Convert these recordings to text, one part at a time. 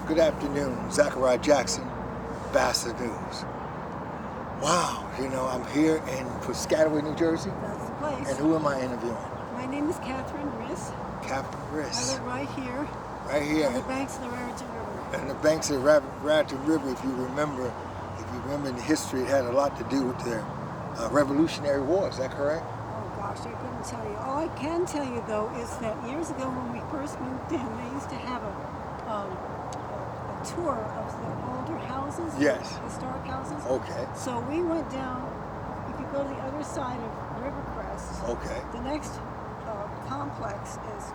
Good afternoon, Zachariah Jackson, BASA News. Wow, I'm here in Piscataway, New Jersey. That's the place. And who am I interviewing? My name is Kathryn Riss. Kathryn Riss. I live right here. Right here. On the banks of the Raritan River. And the banks of the Raritan River, if you remember in the history, it had a lot to do with the Revolutionary War, is that correct? Oh gosh, I couldn't tell you. All I can tell you though is that years ago when we first moved in, they used to have a tour of the older houses. Yes. Historic houses. Okay. So we went down, if you go to the other side of Rivercrest, okay. The next complex is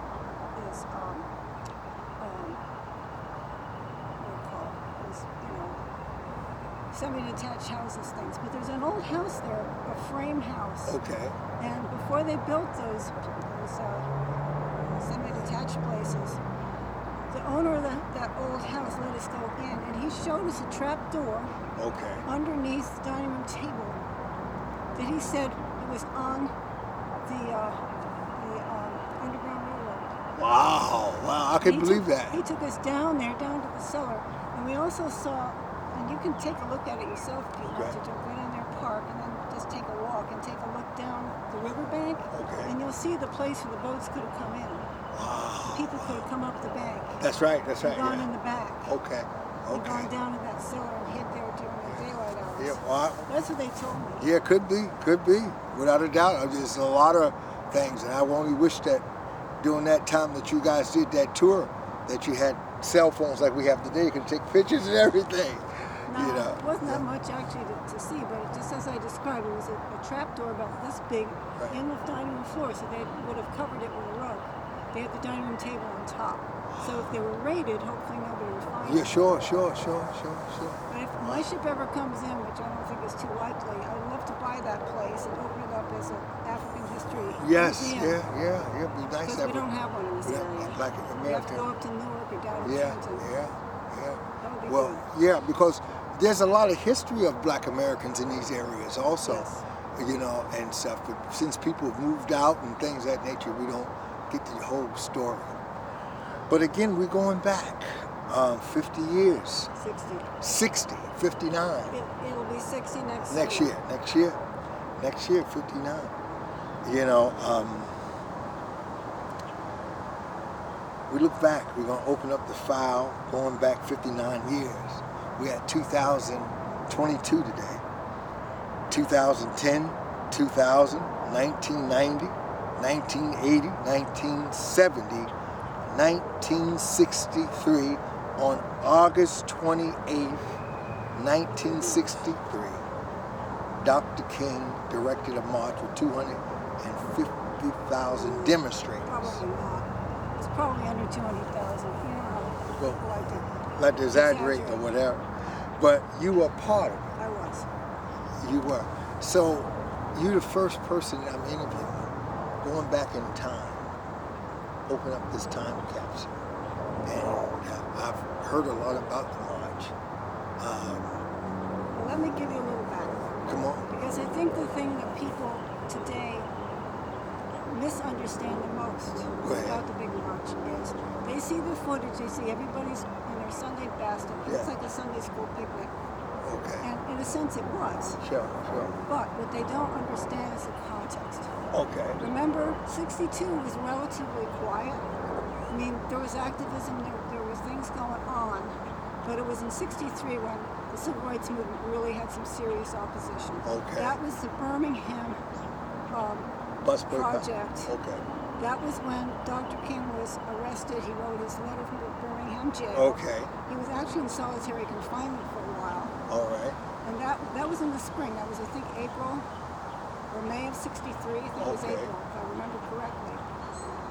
semi-detached houses things, but there's an old house there, a frame house. Okay. And before they built those semi-detached places, the owner of that old house let us go in, and he showed us a trap door. Okay. Underneath the dining room table that he said it was on the Underground Railroad. Wow, I can believe that. He took us down there, down to the cellar, and we also saw, and you can take a look at it yourself if you want to, go down there, park, and then just take a walk and take a look down the riverbank, and you'll see the place where the boats could have come in. Wow. People could have come up the bank. That's right. Gone in the back. Okay. And gone down to that cellar and hid there during the daylight hours. Yeah, well, that's what they told me. Yeah, could be, without a doubt. There's a lot of things, and I only wish that during that time that you guys did that tour, that you had cell phones like we have today, you can take pictures and everything. No, it wasn't that much actually to see, but just as I described, it was a trap door about this big in the dining room floor, so they would have covered it with a rug. They had the dining room table on top. So if they were raided, hopefully nobody would find them. Yeah, sure. But if my ship ever comes in, which I don't think is too likely, I'd love to buy that place and open it up as an African history museum. Yeah, it'd be nice. Because we don't have one in this area. Like we have to go up to Newark or down to Trenton. Yeah. That would be well, good. Yeah, because there's a lot of history of Black Americans in these areas also, and stuff. But since people have moved out and things of that nature, we don't get the whole story. But again, we're going back 50 years. 60, 59. It'll be 60 next year. Next year, 59. We look back, we're going to open up the file going back 59 years. We're at 2022 today. 2010, 2000, 1990, 1980, 1970, 1963, on August 28th, 1963, Dr. King directed a march with 250,000 demonstrators. Probably not. It's probably under 200,000. You know how people like to exaggerate or whatever. But you were part of it. I was. You were. So you're the first person that I'm interviewing, going back in time, open up this time capsule. And I've heard a lot about the march. Well, let me give you a little background. Come on. Because I think the thing that people today misunderstand the most about the big march is they see the footage, they see everybody's in their Sunday best, and it looks like a Sunday school picnic. Okay. And in a sense it was. Sure. But what they don't understand is the context. Okay. Remember, 62 was relatively quiet. I mean, there was activism, there was things going on, but it was in 63 when the Civil Rights Movement really had some serious opposition. Okay. That was the Birmingham Bus project. Okay. That was when Dr. King was arrested. He wrote his letter from the Birmingham jail. Okay. He was actually in solitary confinement for a while. All right. And that was in the spring. That was, I think, April or May of 63. I think it was April, if I remember correctly.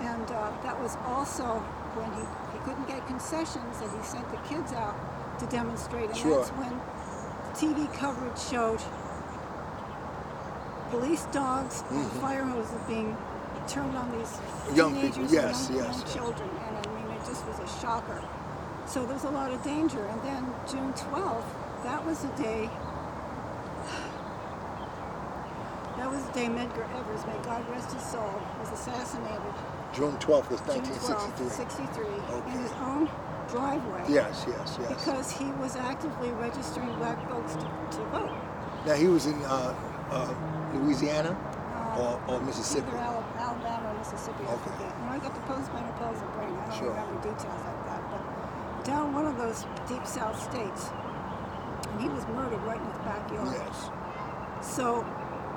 And that was also when he couldn't get concessions, and he sent the kids out to demonstrate. And that's when TV coverage showed police dogs and fire hoses being turned on these teenagers and young children. And I mean, it just was a shocker. So there's a lot of danger. And then June 12th, that was the day Medgar Evers, may God rest his soul, was assassinated June 12th was June 12th, 1963. 63, Okay. in his own driveway. Yes. Because he was actively registering black folks to vote. Now he was in Louisiana or Mississippi. Either Alabama or Mississippi, I Okay. forget. I got the postmenopausal brain. I don't Sure. remember details like that. But down one of those deep south states, and he was murdered right in his backyard. Yes. So,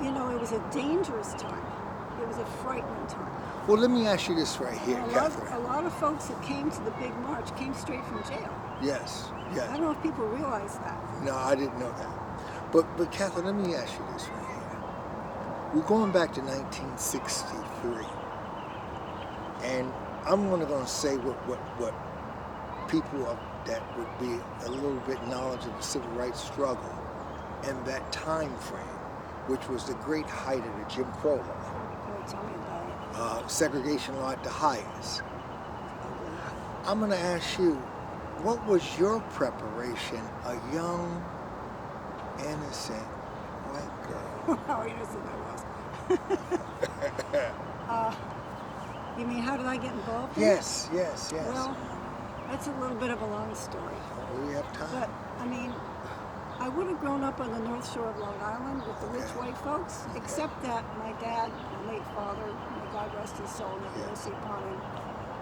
it was a dangerous time. It was a frightening time. Well, let me ask you this right here, A Kathryn. lot of folks that came to the big march came straight from jail. Yes. I don't know if people realize that. No, I didn't know that. But Kathryn, let me ask you this right here. We're going back to 1963, and I'm only going to say what people that would be a little bit knowledgeable of the civil rights struggle and that time frame, which was the great height of the Jim Crow law. Oh, tell me about it. Segregation law at the highest. Ugly. I'm going to ask you, what was your preparation, a young, innocent white girl? How innocent I was. You mean, how did I get involved in it? Yes. Well, that's a little bit of a long story. We have time. But, I would have grown up on the North Shore of Long Island with the rich white folks, except that my dad, my late father, may God rest his soul, never mercy upon him,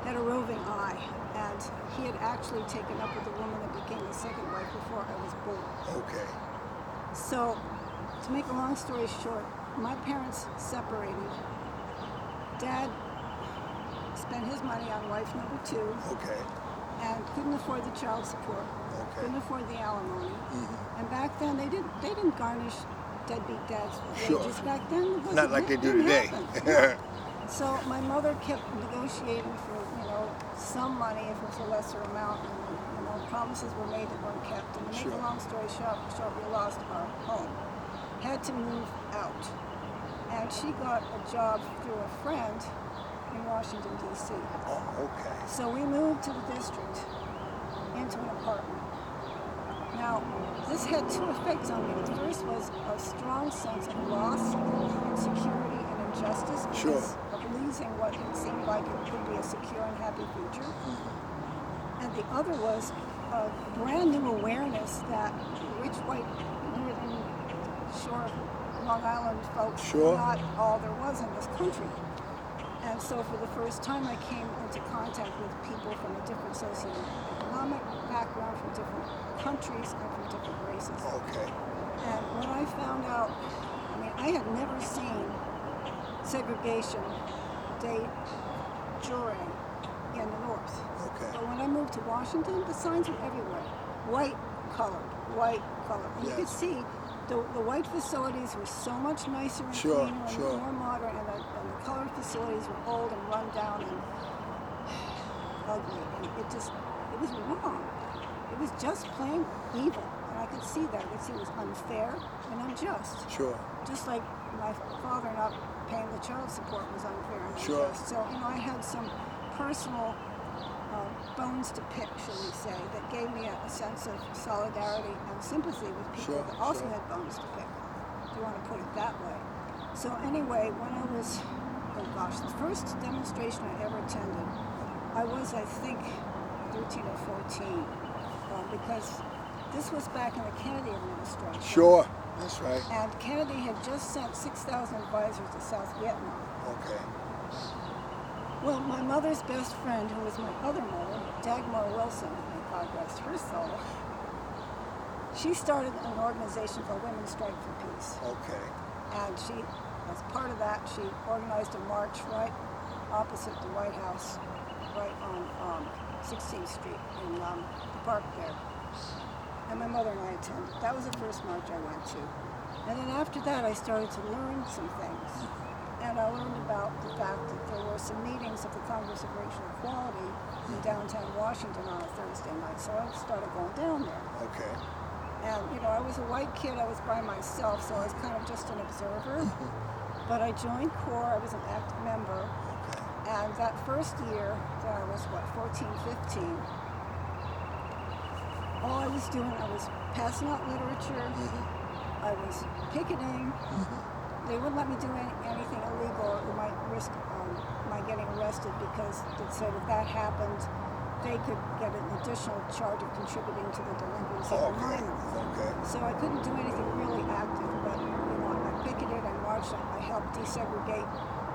had a roving eye, and he had actually taken up with a woman that became the second wife before I was born. Okay. So, to make a long story short, my parents separated. Dad spent his money on wife number 2 Okay. and couldn't afford the child support, couldn't afford the alimony. And back then, they didn't garnish deadbeat dads' wages. Sure. Back then, it wasn't, Not like they do didn't today. happen. No. So my mother kept negotiating for some money if it was a lesser amount, and promises were made that weren't kept. And to make a long story short, we lost our home. Had to move out, and she got a job through a friend in Washington DC. Oh, okay. So we moved to the district into an apartment. Now, this had 2 effects on me. The first was a strong sense of loss, insecurity, and injustice because of losing what it seemed like it could be a secure and happy future. And the other was a brand new awareness that rich white northern shore Long Island folks were not all there was in this country. And so for the first time I came into contact with people from a different socioeconomic background, from different countries, and from different races. Okay. And when I found out, I had never seen segregation during in the North. Okay. But when I moved to Washington, the signs were everywhere. White, colored, white, colored. And you could see the white facilities were so much nicer and cleaner and more modern, and the colored facilities were old and run down and ugly. And it was wrong. It was just plain evil. And I could see that. I could see it was unfair and unjust. Sure. Just like my father not paying the child support was unfair and unjust. So, I had some personal bones to pick, shall we say, that gave me a sense of solidarity and sympathy with people that also had bones to pick, if you want to put it that way. So anyway, when I was, the first demonstration I ever attended, I was, I think, 13 or 14, because this was back in the Kennedy administration. Sure, that's right. And Kennedy had just sent 6,000 advisors to South Vietnam. Okay. Well, my mother's best friend, who was my other mother, Dagmar Wilson, may God rest her soul, she started an organization called Women's Strike for Peace. Okay. And she, as part of that, she organized a march right opposite the White House, right on 16th Street in the park there. And my mother and I attended. That was the first march I went to. And then after that, I started to learn some things. And I learned about the fact that there were some meetings of the Congress of Racial Equality in downtown Washington on a Thursday night. So I started going down there. Okay. And, I was a white kid. I was by myself, so I was kind of just an observer. But I joined CORE. I was an active member. Okay. And that first year, that I was, 14, 15, all I was doing, I was passing out literature. I was picketing. They wouldn't let me do anything illegal or might risk my getting arrested because it said if that happened, they could get an additional charge of contributing to the delinquency of a minor. Okay. So I couldn't do anything really active, but I picketed, I marched, I helped desegregate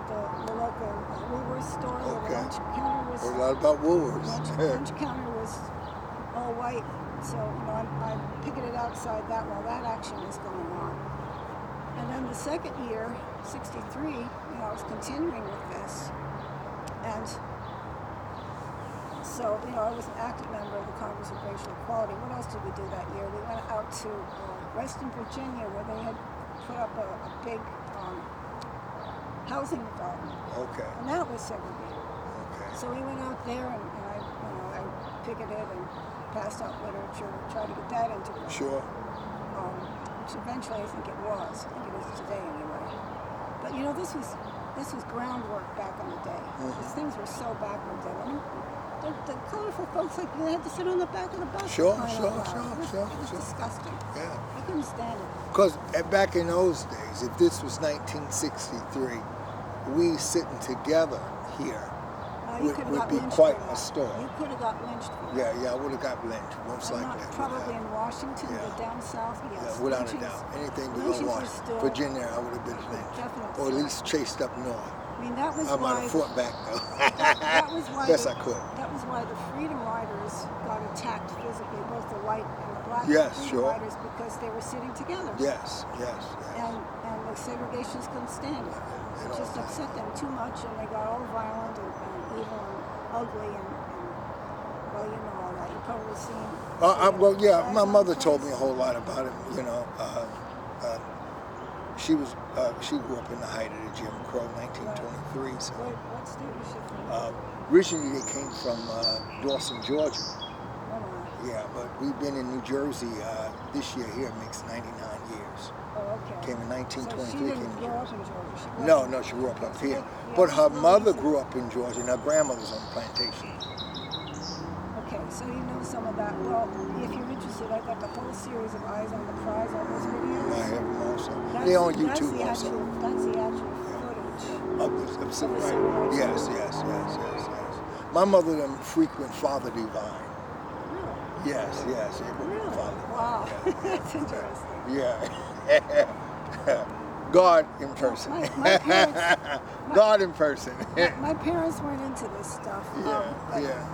the local Woolworth store where the lunch counter was. Heard a lot about Woolworths. Lunch counter was all white, so I picketed outside that while that action was going on. And then the second year, 63, I was continuing with this, and so I was an active member of the Congress of Racial Equality. What else did we do that year? We went out to Western Virginia, where they had put up a big housing development. Okay. And that was segregated. Okay. So we went out there and I picketed and passed out literature to try to get that into the Sure. which eventually I think it was. I think it is today anyway. But this was groundwork back in the day. These things were so backward then. The colorful folks like you had to sit on the back of the bus. Sure. It was disgusting. Yeah. I couldn't stand it. Because back in those days, if this was 1963, we sitting together here would be quite a story. You could have got lynched for that. Yeah, I would have got lynched, most likely. Probably in Washington, but down south, yes. Yeah, without a doubt. Anything below Washington, Virginia, I would have been lynched. Definitely. Or at least chased up north. That was I might have fought back, though. that was why Best I could. That was why the Freedom Riders got attacked physically, both the white and the black Freedom Riders, because they were sitting together. Yes. And the segregationists couldn't stand it. It just upset them too much, and they got all violent and evil and ugly, and well, you know all that. You've probably seen. My mother told me a whole lot about it. She grew up in the height of the Jim Crow, 1923. So. What state was she from? Originally, they came from Dawson, Georgia. Oh, yeah, but we've been in New Jersey. This year here makes 99 years. Oh, okay. Came in 1923. So she didn't grow up in Georgia? No, she grew up here. But her mother grew up in Georgia, and her grandmother's on the plantation. Okay, so you know some of that. Well, if you're interested, I got the whole series of Eyes on the Prize on those videos. I have them also. They're on YouTube also. That's the actual footage. Of civil rights. Yes. My mother them frequent Father Divine. Really? Yes. Really? Father. Wow, Yeah. that's interesting. Yeah. God in person. My parents, God in person. my parents weren't into this stuff. Yeah.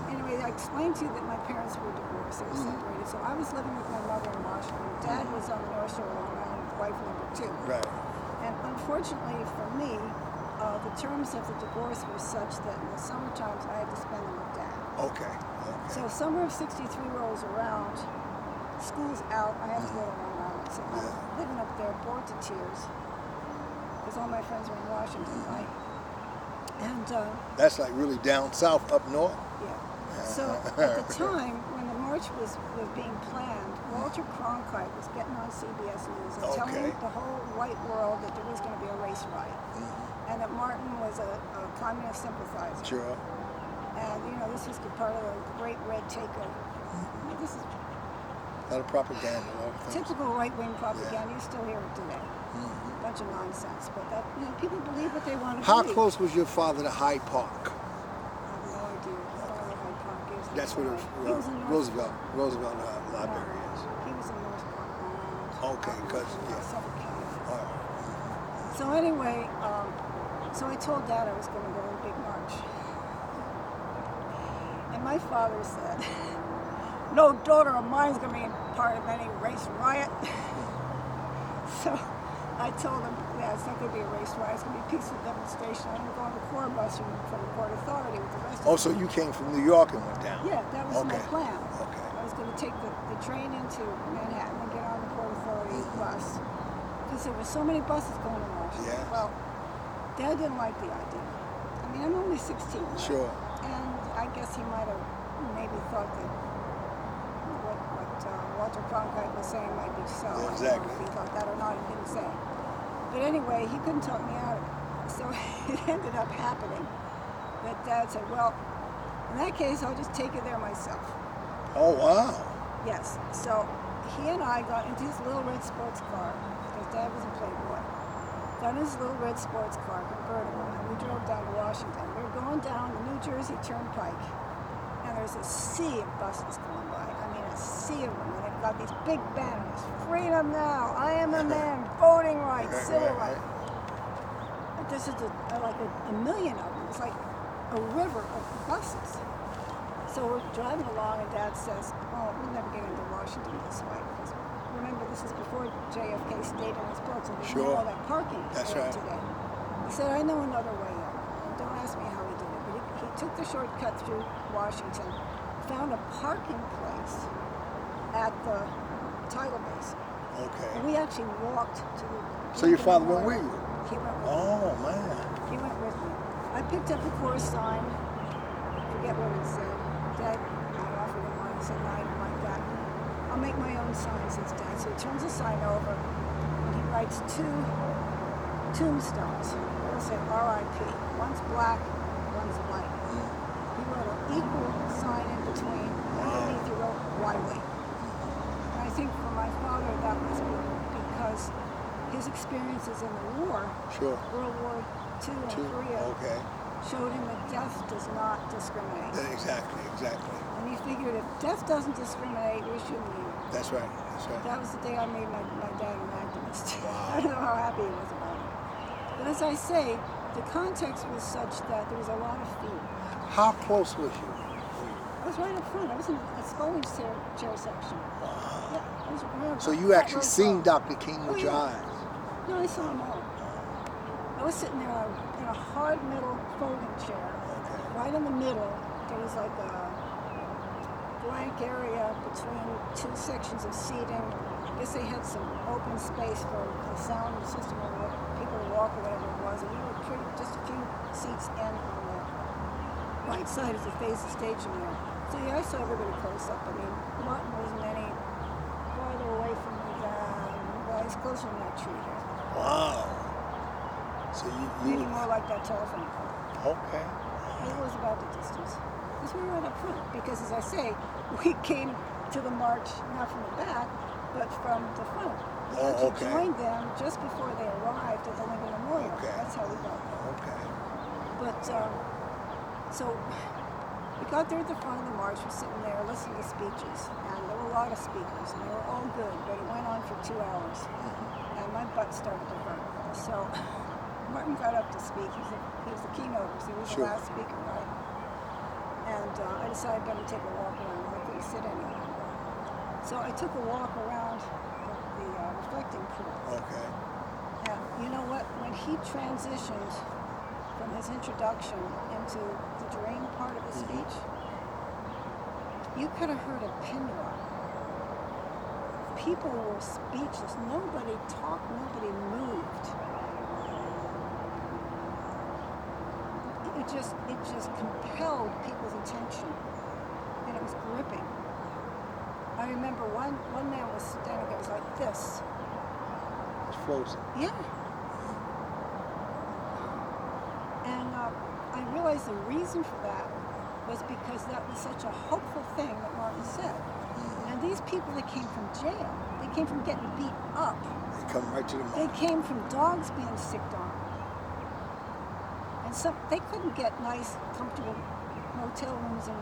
Anyway, I explained to you that my parents were divorced. They were separated. So I was living with my mother in Washington. Dad was on the North Shore of Long Island with wife number 2. Right. And unfortunately for me, the terms of the divorce were such that in the summer times I had to spend them with Dad. Okay. So summer of 63 rolls around, school's out, I have to go to Long Island. So I'm living up there, bored to tears, because all my friends were in Washington, right? And that's like really down south, up north. Yeah. So at the time when the march was being planned, Walter Cronkite was getting on CBS News and telling the whole white world that there was going to be a race riot, and that Martin was a communist sympathizer. Sure. And this was part of the great red takeover. This is a lot of propaganda. Typical right-wing propaganda. You still hear it today. A bunch of nonsense, but that people believe what they want to believe. How close was your father to Hyde Park? I have no idea. I don't know where Hyde Park is. That's where the Roosevelt Library is. He was in North Park, Long Island. Okay, because Suffolk County. All right. So anyway, so I told Dad I was going to go to a big march, and my father said, "No daughter of mine is going to be part of any race riot." So I told him, it's not going to be a race riot. It's going to be a peaceful demonstration. I'm going to go on the core bus from the Port Authority with the rest of them. So you came from New York and went down? Yeah, that was my plan. Okay. I was going to take the train into Manhattan and get on the Port Authority bus, because there were so many buses going to Washington. Yes. Well, Dad didn't like the idea. I mean, I'm only 16. Right? Sure. And I guess he might have maybe thought that what Walter Cronkite was saying might be so. Yeah, exactly. I don't know if he thought that or not, he didn't say. But anyway, he couldn't talk me out of it. So it ended up happening that Dad said, well, in that case, I'll just take you there myself. Oh, wow. Yes. So he and I got into his little red sports car, because Dad was a playboy. got his little red sports car, convertible, and we drove down to Washington. We were going down the New Jersey Turnpike, and there's a sea of buses going by. I mean, a sea of them, and they've got these big banners: "Freedom now! I am a man! Voting rights! Civil rights!" But this is like a million of them. It's like a river of buses. So we're driving along, and Dad says, "Oh, we'll never get into Washington this way." Because remember, this is before JFK Stadium was built, so there's Sure. all that parking That's there right. today. He said, "I know another way in." Don't ask me how he did it, but he took the shortcut through Washington, found a parking place at the tidal basin. Okay. And we actually walked to the... So your father went with you? He went with me. Oh, man. He went with me. I picked up a course sign. I forget what it said. Dad, I offered him one. He said, "No, I don't like that. I'll make my own sign," says Dad. So he turns the sign over, and he writes 2 tombstones. It'll say R.I.P. One's black, one's white. He wrote an equal sign in between. Underneath he wrote "Why wait?" And I think for my father that was because his experiences in the war, Sure. World War II and Korea, Okay. showed him that death does not discriminate. Exactly. And he figured if death doesn't discriminate, we shouldn't either. That's right. That was the day I made my dad an activist. Wow. I don't know how happy he was about it. But as I say, the context was such that there was a lot of fear. How close was you? I was right up front. I was in a Scully's chair section. Yeah, I was right up So front. you Front actually row seen front. Dr. King Oh, with your yeah. eyes? No, I saw them all. I was sitting there in a hard middle folding chair. Okay. Right in the middle, there was like a blank area between 2 sections of seating. I guess they had some open space for the sound system or people to walk or whatever it was. And we were just a few seats in on the right side as it faced the stage in there. So yeah, I saw everybody close up. I mean, Martin wasn't any farther away from me than, well, he's closer than that tree there. Wow. So Maybe you more like that telephone pole. okay. It was about the distance. Because we were right up front. Because as I say, we came to the march not from the back, but from the front. We Oh, actually okay. joined them just before they arrived at the Lincoln Memorial. Okay. That's how we got there. Okay. But, so we got there at the front of the march. We're sitting there listening to speeches. And there were a lot of speakers. And they were all good. But it went on for 2 hours. And my butt started to hurt. So Martin got up to speak. He was the keynote, so he was Sure. the last speaker, right? And I decided I better take a walk around. I couldn't sit anywhere. So I took a walk around the reflecting pool. Okay. And you know what? When he transitioned from his introduction into the dream part of his speech, you could have heard a pin drop. People were speechless. Nobody talked. Nobody moved. It just compelled people's attention, and it was gripping. I remember one man was standing there, was like this. It's frozen. Yeah. And I realized the reason for that was because that was such a hopeful thing that Martin said. And these people that came from jail, they came from getting beat up. They come right to the They mark. came from dogs being sicked on. And they couldn't get nice, comfortable motel rooms in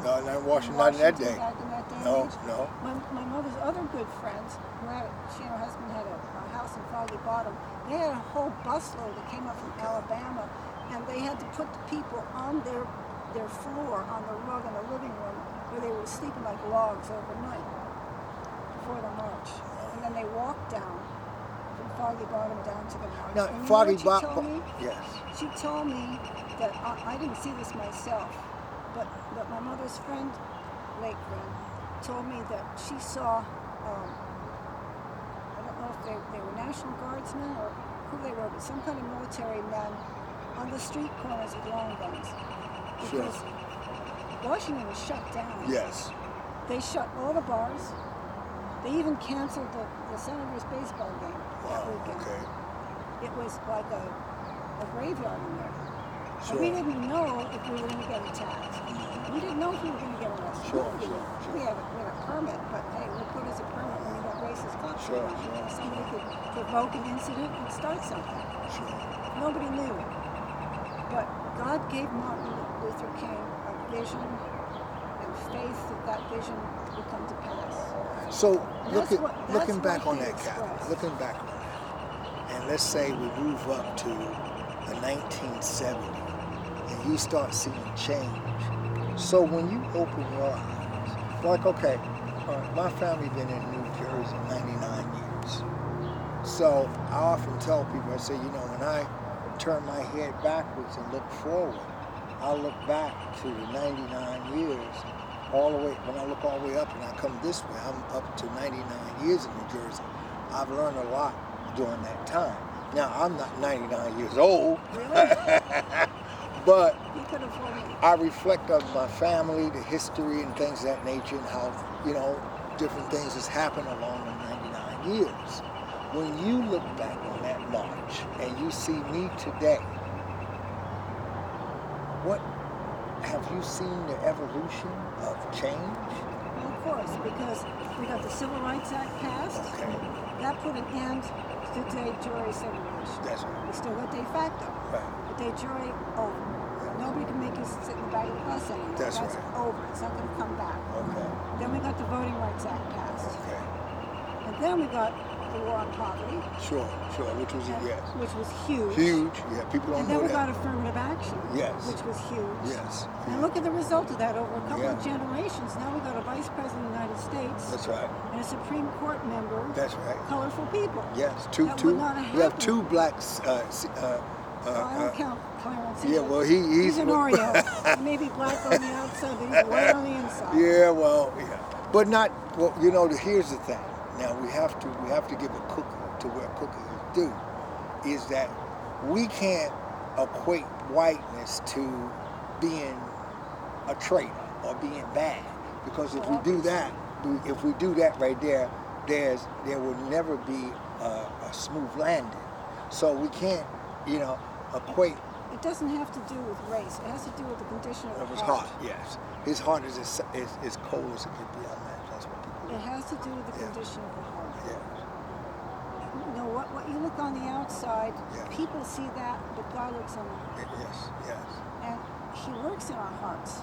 No, not in Washington, not in that day. back in that day and No, age. no. My mother's other good friends, she and her husband had a house in Foggy Bottom. They had a whole busload that came up from Alabama, and they had to put the people on their floor, on the rug in the living room, where they were sleeping like logs overnight before the march. And then they walked down from Foggy Bottom down to the march. Now, And you know Foggy what she told Bottom. me? Yes. She told me that I didn't see this myself, but my mother's friend, late friend, told me that she saw, I don't know if they were National Guardsmen or who they were, but some kind of military men on the street corners with long guns. Sure. Because Washington was shut down. Yes. They shut all the bars. They even canceled the Senators' baseball game that Wow. weekend. Okay. It was like a graveyard in there. Sure. And we didn't know if we were going to get attacked. We didn't know if we were going to get arrested. Sure, moving. sure, sure. We had a permit, but hey, what good is a permit when you got racist cops Sure, around? sure. Somebody could provoke an incident and start something. Sure. Nobody knew. But God gave Martin Luther King a vision and faith that vision would come to pass. So That's looking what back on he that, Kathryn, expressed. looking back on that, and let's say we move up to the 1970s, and you start seeing change. So when you open your eyes, like, okay, all right, my family been in New Jersey 99 years. So I often tell people, I say, when I turn my head backwards and look forward, I look back to the 99 years, all the way, when I look all the way up and I come this way, I'm up to 99 years in New Jersey. I've learned a lot during that time. Now, I'm not 99 years old, Really? but You could afford it. I reflect on my family, the history and things of that nature, and how, different things has happened along the 99 years. When you look back on that march and you see me today, what have you seen the evolution of change? Well, of course, because we got the Civil Rights Act passed. Okay, That put an end to de jure segregation. that's right. We still got de facto. Right. The de jure, over. Nobody can make you sit in the back of the bus anymore. That's That's right. over. It's not going to come back. Okay, Then we got the Voting Rights Act passed. okay. And then we got the War on Poverty, Sure, which was a yes. which was huge. Huge, yeah, people don't And then know we that. got affirmative action, Yes. which was huge. Yes. And look at the result of that over a couple of Yeah. generations. Now we got a Vice President of the United States That's right. and a Supreme Court member, That's right. colorful people. Yes, That would not have we have happened. two blacks. Well, I don't count Clarence. Yeah, well, he's an Oreo. He may be black on the outside, but he's white on the inside. Yeah, well, yeah, but not. Well, here's the thing. Now we have to give a cookie to where cookie is due. Is that we can't equate whiteness to being a traitor or being bad, because if we do that, right there, there will never be a smooth landing. So we can't, equate. It doesn't have to do with race. It has to do with the condition of Of the his heart. heart, yes. His heart is as cold as it could be on that. That's what people. It has to do with the Yeah. condition of the heart. Yes. What you look on the outside, Yeah. people see that, but God looks on the heart. Yes. And He works in our hearts.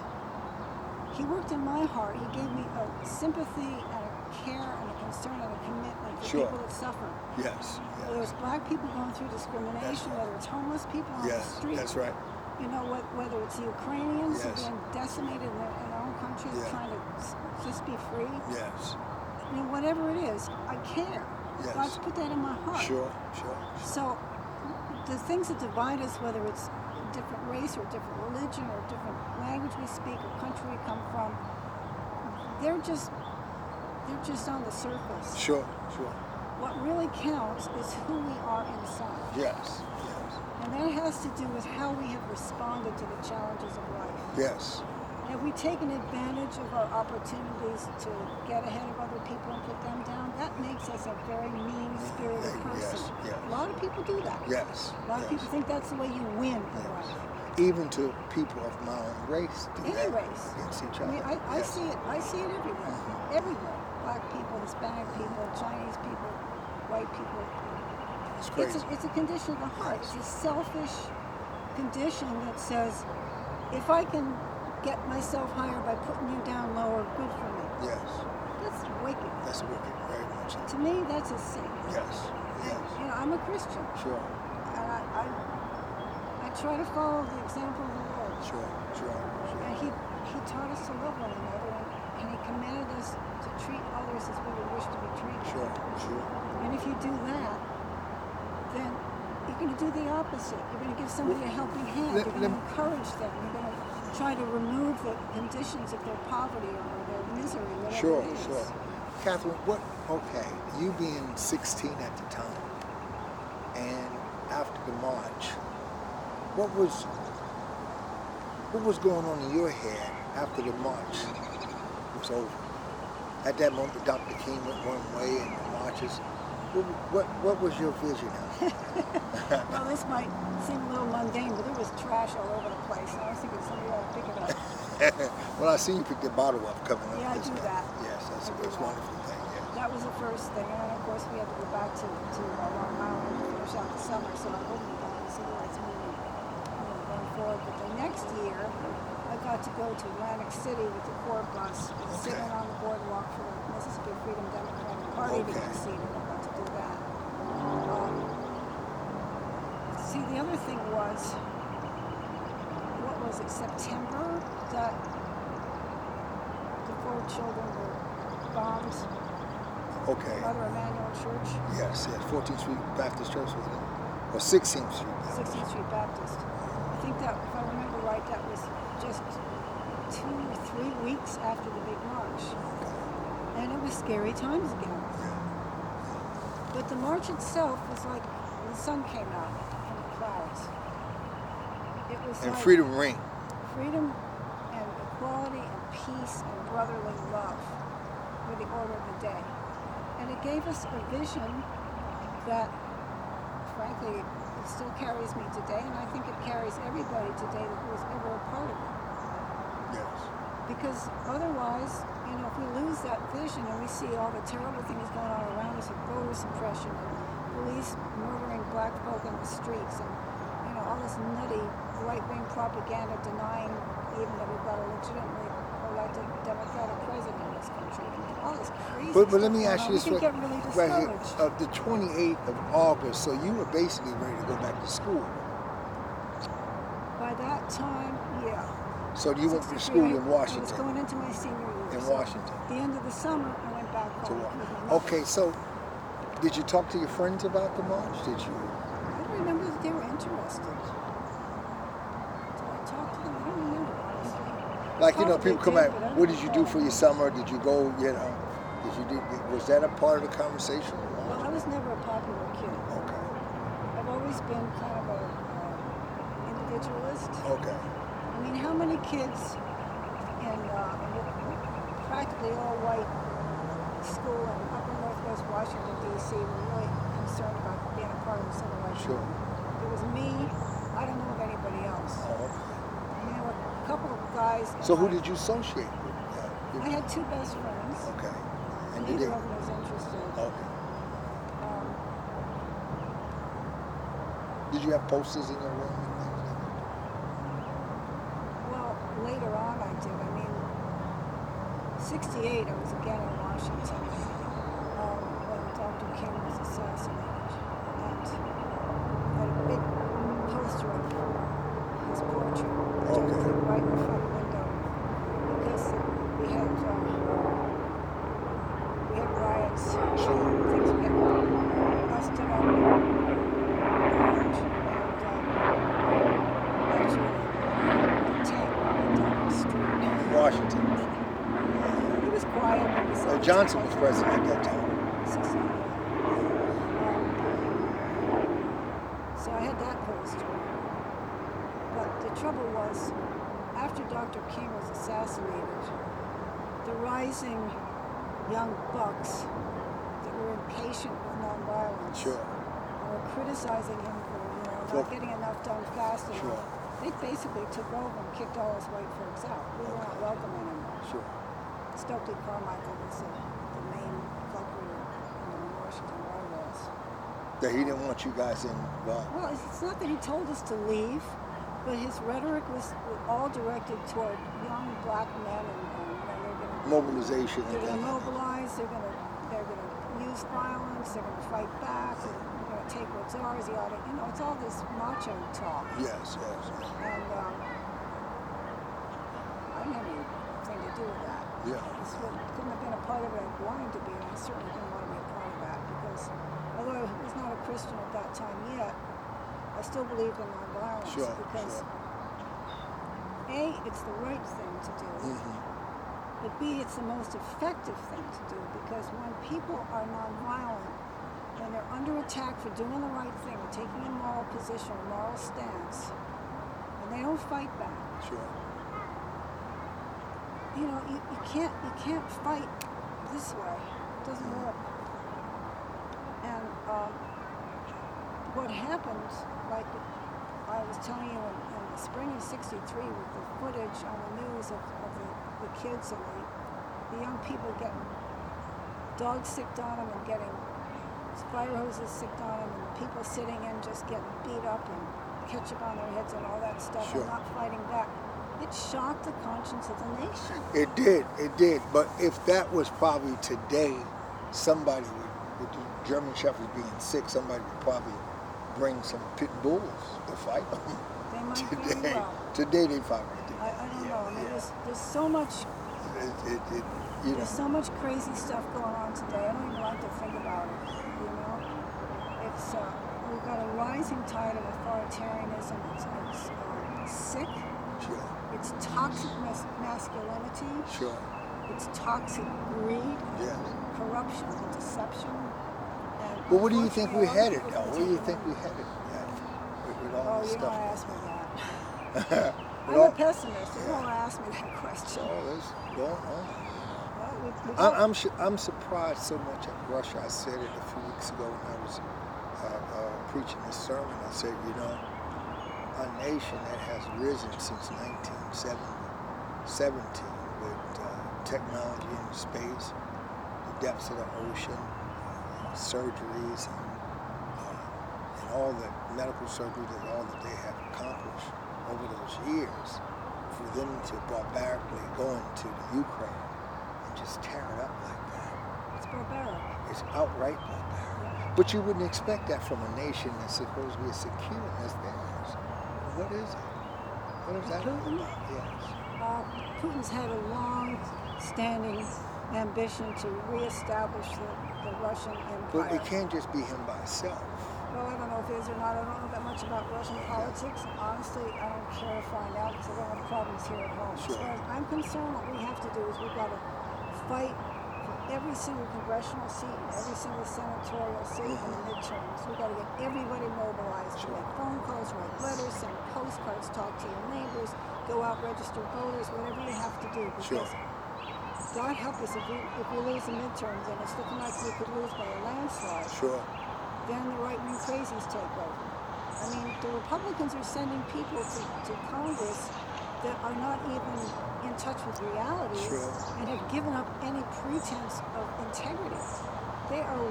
He worked in my heart. He gave me a sympathy and a care and a concern and a commitment for Sure. people that suffer. Yes. Whether it's black people going through discrimination, right. whether it's homeless people on the Yes. street. That's right. Whether it's the Ukrainians who are Yes. being decimated in their own country, Yeah. trying to just be free. Yes. Whatever it is, I care. Yes. God's put that in my heart. Sure. So the things that divide us, whether it's a different race or a different religion or a different language we speak or country we come from, they're just on the surface. Sure. What really counts is who we are inside. Yes. And that has to do with how we have responded to the challenges of life. Yes. Have we taken advantage of our opportunities to get ahead of other people and put them down? That makes us a very mean-spirited person. Yes. A lot of people do that. Yes. A lot of people think that's the way you win in life. Even to people of my own race. Do Any that race. against each I other. mean, I Yes. see it. I see it everywhere. Everywhere. Black people, Hispanic people, Chinese people, white people. It's crazy. It's a condition of the heart. It's a selfish condition that says, if I can get myself higher by putting you down lower, good for me. Yes. That's wicked. That's wicked. Very much so. To me, that's a sin. Yes. And, I'm a Christian. Sure. And I try to follow the example of the Lord. Sure. And he taught us to love one another, and he commanded us to treat others as we would wish to be treated. Sure. And if you do that, then you're going to do the opposite. You're going to give somebody a helping hand. You're going to encourage them. You're going to try to remove the conditions of their poverty or their misery, whatever it is. Sure. Kathryn, you being 16 at the time, and after the march, what was going on in your head after the march was over? At that moment, Dr. King went one way and the marches. What was your vision of it? Well, this might seem a little mundane, but there was trash all over the place. And I was thinking somebody ought to pick it up. Well, I see you picked the bottle up coming up. Yeah, I do that. Yes, that's I a do most that. wonderful thing. Yes. That was the first thing, and then of course we had to go back to Long Island to finish out the summer, so I hope to see where it's moving, going forward. But the next year, I got to go to Atlantic City with the Corps bus, and sitting on the boardwalk for the Mississippi Freedom Democratic Party to get seated. I got to do that. See, the other thing was, what was it, September, that the 4 children were bombed. Okay. Mother Emanuel Church. Yes, 14th Street Baptist Church, wasn't it? Or 16th Street Baptist. 16th Street Baptist. I think that, if I remember right, that was just 2 or 3 weeks after the big march. And it was scary times again. But the march itself was like the sun came out from the clouds. It was And like freedom ring. freedom and equality and peace and brotherly love were the order of the day. And it gave us a vision that, frankly, it still carries me today, and I think it carries everybody today that was ever a part of it. Yes. Because otherwise, if we lose that vision and we see all the terrible things going on around us, with voter suppression and police murdering black folk in the streets, and all this nutty right-wing propaganda denying even that we've got a legitimately elected Democratic president in this country. All this crazy But stuff let me going ask on. you this We can get really right discouraged. here. The 28th of August, so you were basically ready to go back to school. By that time, yeah. So you went to 63, school in I was Washington. going into my senior year. In So Washington. at the end of the summer, I went back home. with my mother. Okay, so did you talk to your friends about the march? Did you? I don't remember that they were interested. Did I talk to them? I don't remember, honestly. Like, Probably people come did, out, but I don't what did you do recall. for your summer? Did you go, was that a part of the conversation? Well, I was never a popular kid. Okay. I've always been kind of a individualist. Okay. I mean, how many kids in practically all white school in upper northwest Washington, D.C. were really concerned about being a part of the civil rights Sure. movement? It was me. I don't know of anybody else. Oh, okay. I mean, there were a couple of guys. So who did you associate with? I had 2 best friends. Okay. And Neither of them was interested. Okay. Um, Did you have posters in your room and things like that? Well, later on I did. I mean, 68 I was again in Washington when Dr. King was assassinated. And I had a big poster of his portrait right in the front window because we had riots, things were getting busted up. Washington. He was quiet. Johnson was president at that time. So I had that poster. But the trouble was, after Dr. King was assassinated, the rising young bucks that were impatient with nonviolence were criticizing him for not getting enough done fast enough. They basically took over and kicked all us white folks out. We were not welcome anymore. Sure. Stokely Carmichael was the main culprit in the Washington riots. That he didn't want you guys involved. Well, it's not that he told us to leave, but his rhetoric was all directed toward young black men, and they're going to Mobilization. They're going to mobilize. They're going to use violence. They're going to fight back. They're going to take what's ours. It's all this macho talk. Yes. And I didn't have anything to do with that. Yeah. Couldn't have been a part of it I wanted to be, and I certainly didn't want to be a part of that because, although I was not a Christian at that time yet, I still believed in nonviolence because A, it's the right thing to do, but B, it's the most effective thing to do because when people are nonviolent, when they're under attack for doing the right thing, taking a moral position, a moral stance, and they don't fight back. Sure. You can't fight this way. It doesn't work. And what happened, like I was telling you in the spring of '63 with the footage on the news of the kids and the young people getting dogs sicked on them and getting fire hoses sicked on them, and people sitting in just getting beat up and ketchup on their heads and all that stuff, Sure. and not fighting back. It shocked the conscience of the nation. It did. But if that was probably today, somebody would, with the German Shepherds being sick, somebody would probably bring some pit bulls to fight them. They might very well. Today they probably do. I don't know. I mean, there's so much. There's so much crazy stuff going on today. I don't even like to think about it. You know, it's we've got a rising tide of authoritarianism. It's sick. Sure. It's toxic masculinity. Sure. It's toxic greed, Yes. corruption, and deception. And Well, what do you think we're headed, unfortunately, though? Where do you think we're headed with all Oh, this you don't stuff? ask me that. I'm Well, a pessimist. You don't ask me that question. all this going on. Well, I'm surprised so much at Russia. I said it a few weeks ago when I was preaching this sermon. I said, you know, a nation that has risen since 1917 with technology in space, the depths of the ocean, surgeries, and all the medical surgery all that they have accomplished over those years, for them to barbarically go into the Ukraine and just tear it up like that. it's barbaric. It's outright barbaric. But you wouldn't expect that from a nation that's supposed to be as secure as theirs. What is it? What is that all Putin? about? Yes. Putin's had a long-standing ambition to reestablish the Russian Empire. But it can't just be him by himself. Well, I don't know if it is or not. I don't know that much about Russian politics. Honestly, I don't care to find out because I don't have problems here at home. Sure. As far as I'm concerned, what we have to do is we've got to fight for every single congressional seat and every single senatorial seat in the midterms. We've got to get everybody mobilized. Sure. Make phone calls, write letters, send postcards, talk to your neighbors, go out, register voters, whatever you have to do. Sure. Because God help us if we lose the midterms, and it's looking like we could lose by a landslide. Sure. Then the right-wing crazies take over. I mean, the Republicans are sending people to Congress that are not even in touch with reality Sure. and have given up any pretense of integrity. They are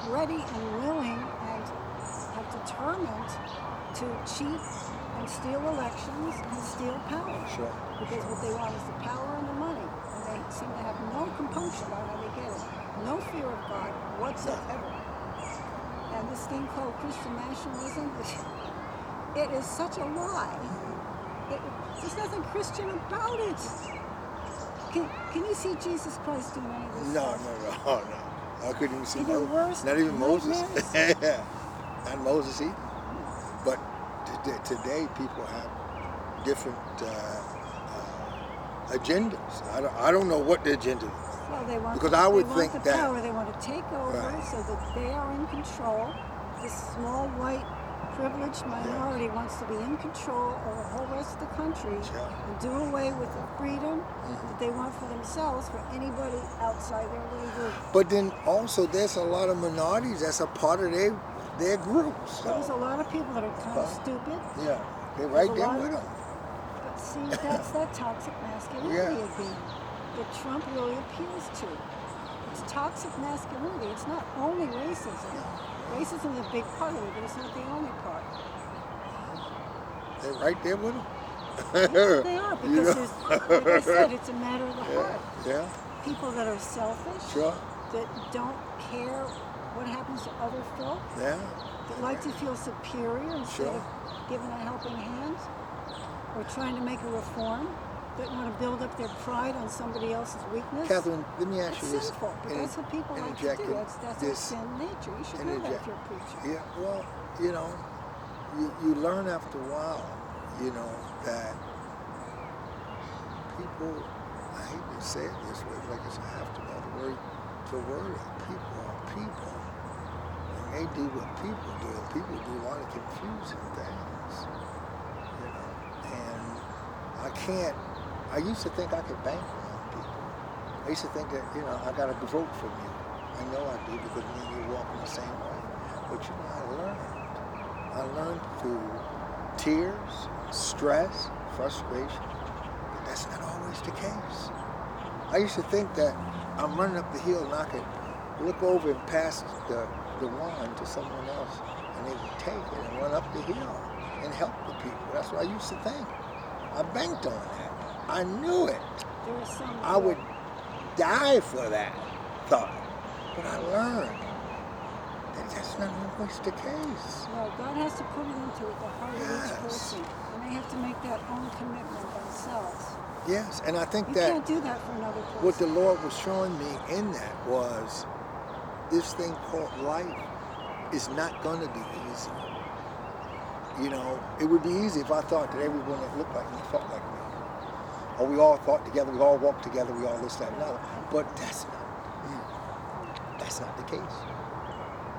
ready and willing and have determined to cheat and steal elections and steal power. Sure. Because what they want is the power and the money. And they seem to have no compunction about how they get it. No fear of God whatsoever. And this thing called Christian nationalism, it is such a lie. There's nothing Christian about it. Can you see Jesus Christ doing any of this No. stuff? I couldn't even see In your worst not even Moses. nightmares? Not Moses either. But today people have different agendas. I don't know what the agenda is. Well, they want, Because I would they think want the that- power. They want to take over Right. so that they are in control. This small white privileged minority wants to be in control of the whole rest of the country Sure. and do away with the freedom that they want for themselves for anybody outside their little group. But then also there's a lot of minorities that's a part of their groups. There's a lot of people that are kind of stupid. Yeah, they're right There's a there lot with of- them. But see, that's that toxic masculinity Yeah. again that Trump really appeals to. It's toxic masculinity. It's not only racism. Racism is a big part of it, but it's not the only part. They're right there with them. They are, You know? because there's, like I said, it's a matter of the heart. Yeah, People that are selfish, sure. that don't care what happens to other folk, Yeah, that like to feel superior instead Sure. of giving a helping hand or trying to make a reform, that want to build up their pride on somebody else's weakness. Catherine, let me ask It's you this. sinful, but that's what people like to interjecting do. That's our this- sin nature. You should know that interject- if you're a preacher. Yeah, well, you know, you learn after a while, you know, that people, I hate to say it this way, like it's a have to know the word for word. People are people. And they do what people do. And people do a lot of confusing things. You know. And I used to think I could bank on people. I used to think that, you know, I got to vote for you. I know I do because me and you walk in the same way. But you know, I learned through tears, stress, frustration. But that's not always the case. I used to think that I'm running up the hill and I could look over and pass the wand to someone else and they would take it and run up the hill and help the people. That's what I used to think. I banked on that. I knew it. There are some. I would die for that thought. But I learned that that's not always the case. No, God has to put it into the heart of each person. And they have to make that own commitment themselves. Yes, and I think You that can't do that for another person. what the Lord was showing me in that was this thing called life is not going to be easy. You know, it would be easy if I thought that everyone that looked like me felt like me. Or we all thought together, we all walked together, we all this, that, and another. But that's not the case.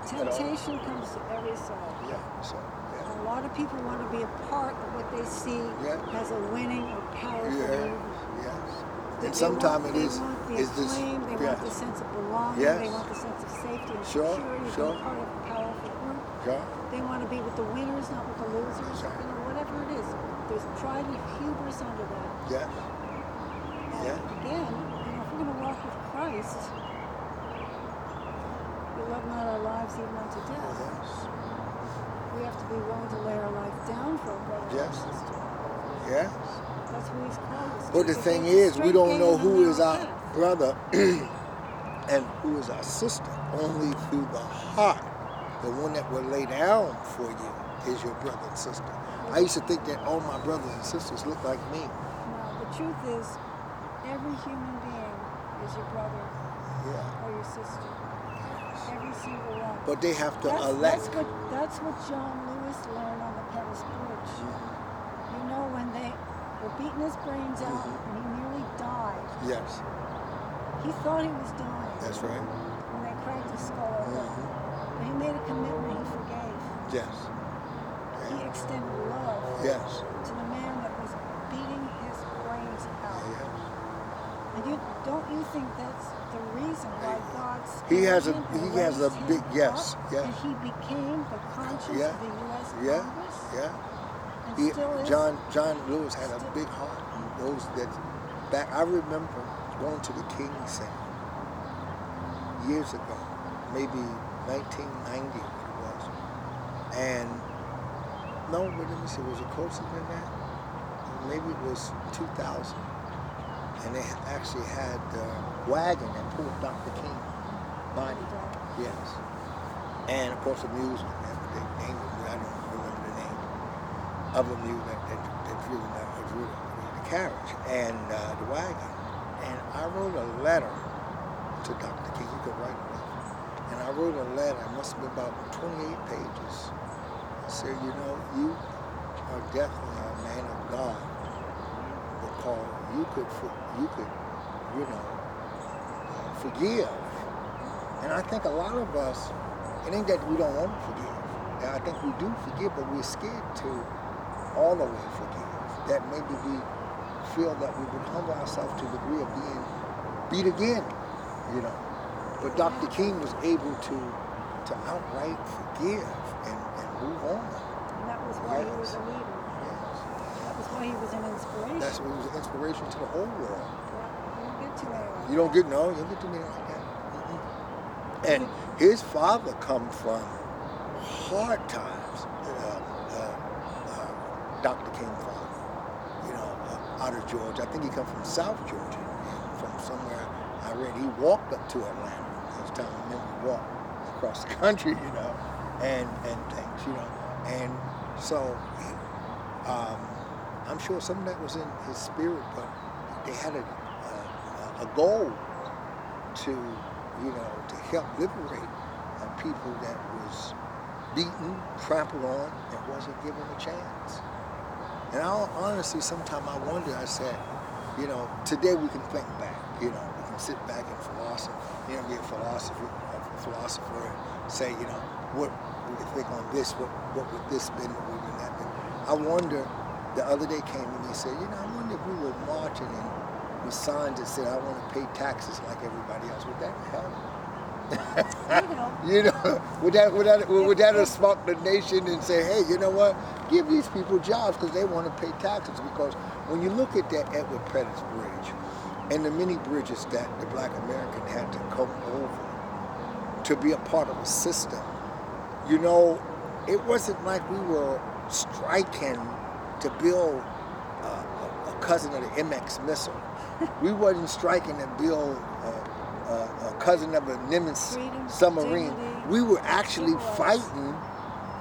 Temptation comes to every soul. Yeah, so, yeah. A lot of people want to be a part of what they see as a winning or powerful movement. Yes. They And sometimes want, it is They want the this. acclaim, they want the sense of belonging, Yes. they want the sense of safety and Sure, security, sure. being part of a powerful group. Yeah. They want to be with the winners, not with the losers. Right. You know, whatever it is. There's pride and hubris under that. Yeah. And Yeah. again, you know, if we're going to walk with Christ, we love not our lives even unto death. Yes. We have to be willing to lay our life down for a brother Yes. or sister. Yes. That's who he's called us to. But the If thing it's a is, we straight don't gate know and a who is narrow our path. brother and who is our sister. Only through the heart. The one that will lay down for you is your brother and sister. I used to think that all my brothers and sisters look like me. No, the truth is, every human being is your brother Yeah. or your sister. Every single one. But they have to That's elect. that's what John Lewis learned on the Pettus Bridge. You know, when they were beating his brains out and he nearly died, Yes. he thought he was dying That's right. when they cracked his skull open. But he made a commitment, he forgave. Yes. He extended love Yes. to the man that was beating his brains out. Yes. And don't you think that's the reason why God He has spared him and he has a raised big him yes. up, Yeah. and he became the conscience Yeah. of the U.S. Yeah. Congress? Yeah. And He, still is. John Lewis had a big heart. And those that back, I remember going to the King Center years ago, maybe 1990 it was, and no, but let me see, was it closer than that? Maybe it was 2000, and they actually had the wagon that pulled Dr. King body. Yes, and of course the music. They named it, but I don't remember the name of the music that drew the carriage and the wagon. And I wrote a letter to Dr. King. You could write a letter. And I wrote a letter. It must have been about 28 pages. I said, you know, you are definitely a man of God, because you could, you know, forgive. And I think a lot of us, it ain't that we don't want to forgive. And I think we do forgive, but we're scared to all the way forgive. That maybe we feel that we would humble ourselves to the degree of being beat again, you know. But Dr. King was able to outright forgive and move on. And that was why he was a leader. Yes. That was why he was an inspiration. That's what was an inspiration to the whole world. You don't get too many like You don't that. get you don't get too many like that. And his father come from hard times. Dr. King father, you know, out of Georgia. I think he come from South Georgia, from somewhere. I read he walked up to Atlanta. This time I remember he walked across the country, you know, and things, you know. And so I'm sure some of that was in his spirit, but they had a goal to, you know, to help liberate people that was beaten, trampled on, and wasn't given a chance. And honestly, sometimes I wonder, I said, you know, today we can think back, you know, we can sit back and philosopher, you know, be a philosopher and say, you know, what we can think on this, what would this been, what would that been. I wonder, the other day came and he said, you know, I wonder if we were marching and with signs that said, I want to pay taxes like everybody else. Would that help? You know, would that have sparked the nation and say, hey, you know what? Give these people jobs because they want to pay taxes. Because when you look at that Edward Pettus Bridge and the many bridges that the Black American had to come over to be a part of a system, you know, it wasn't like we were striking to build a cousin of the MX missile. We wasn't striking to build a cousin of a Nimitz submarine. We were actually fighting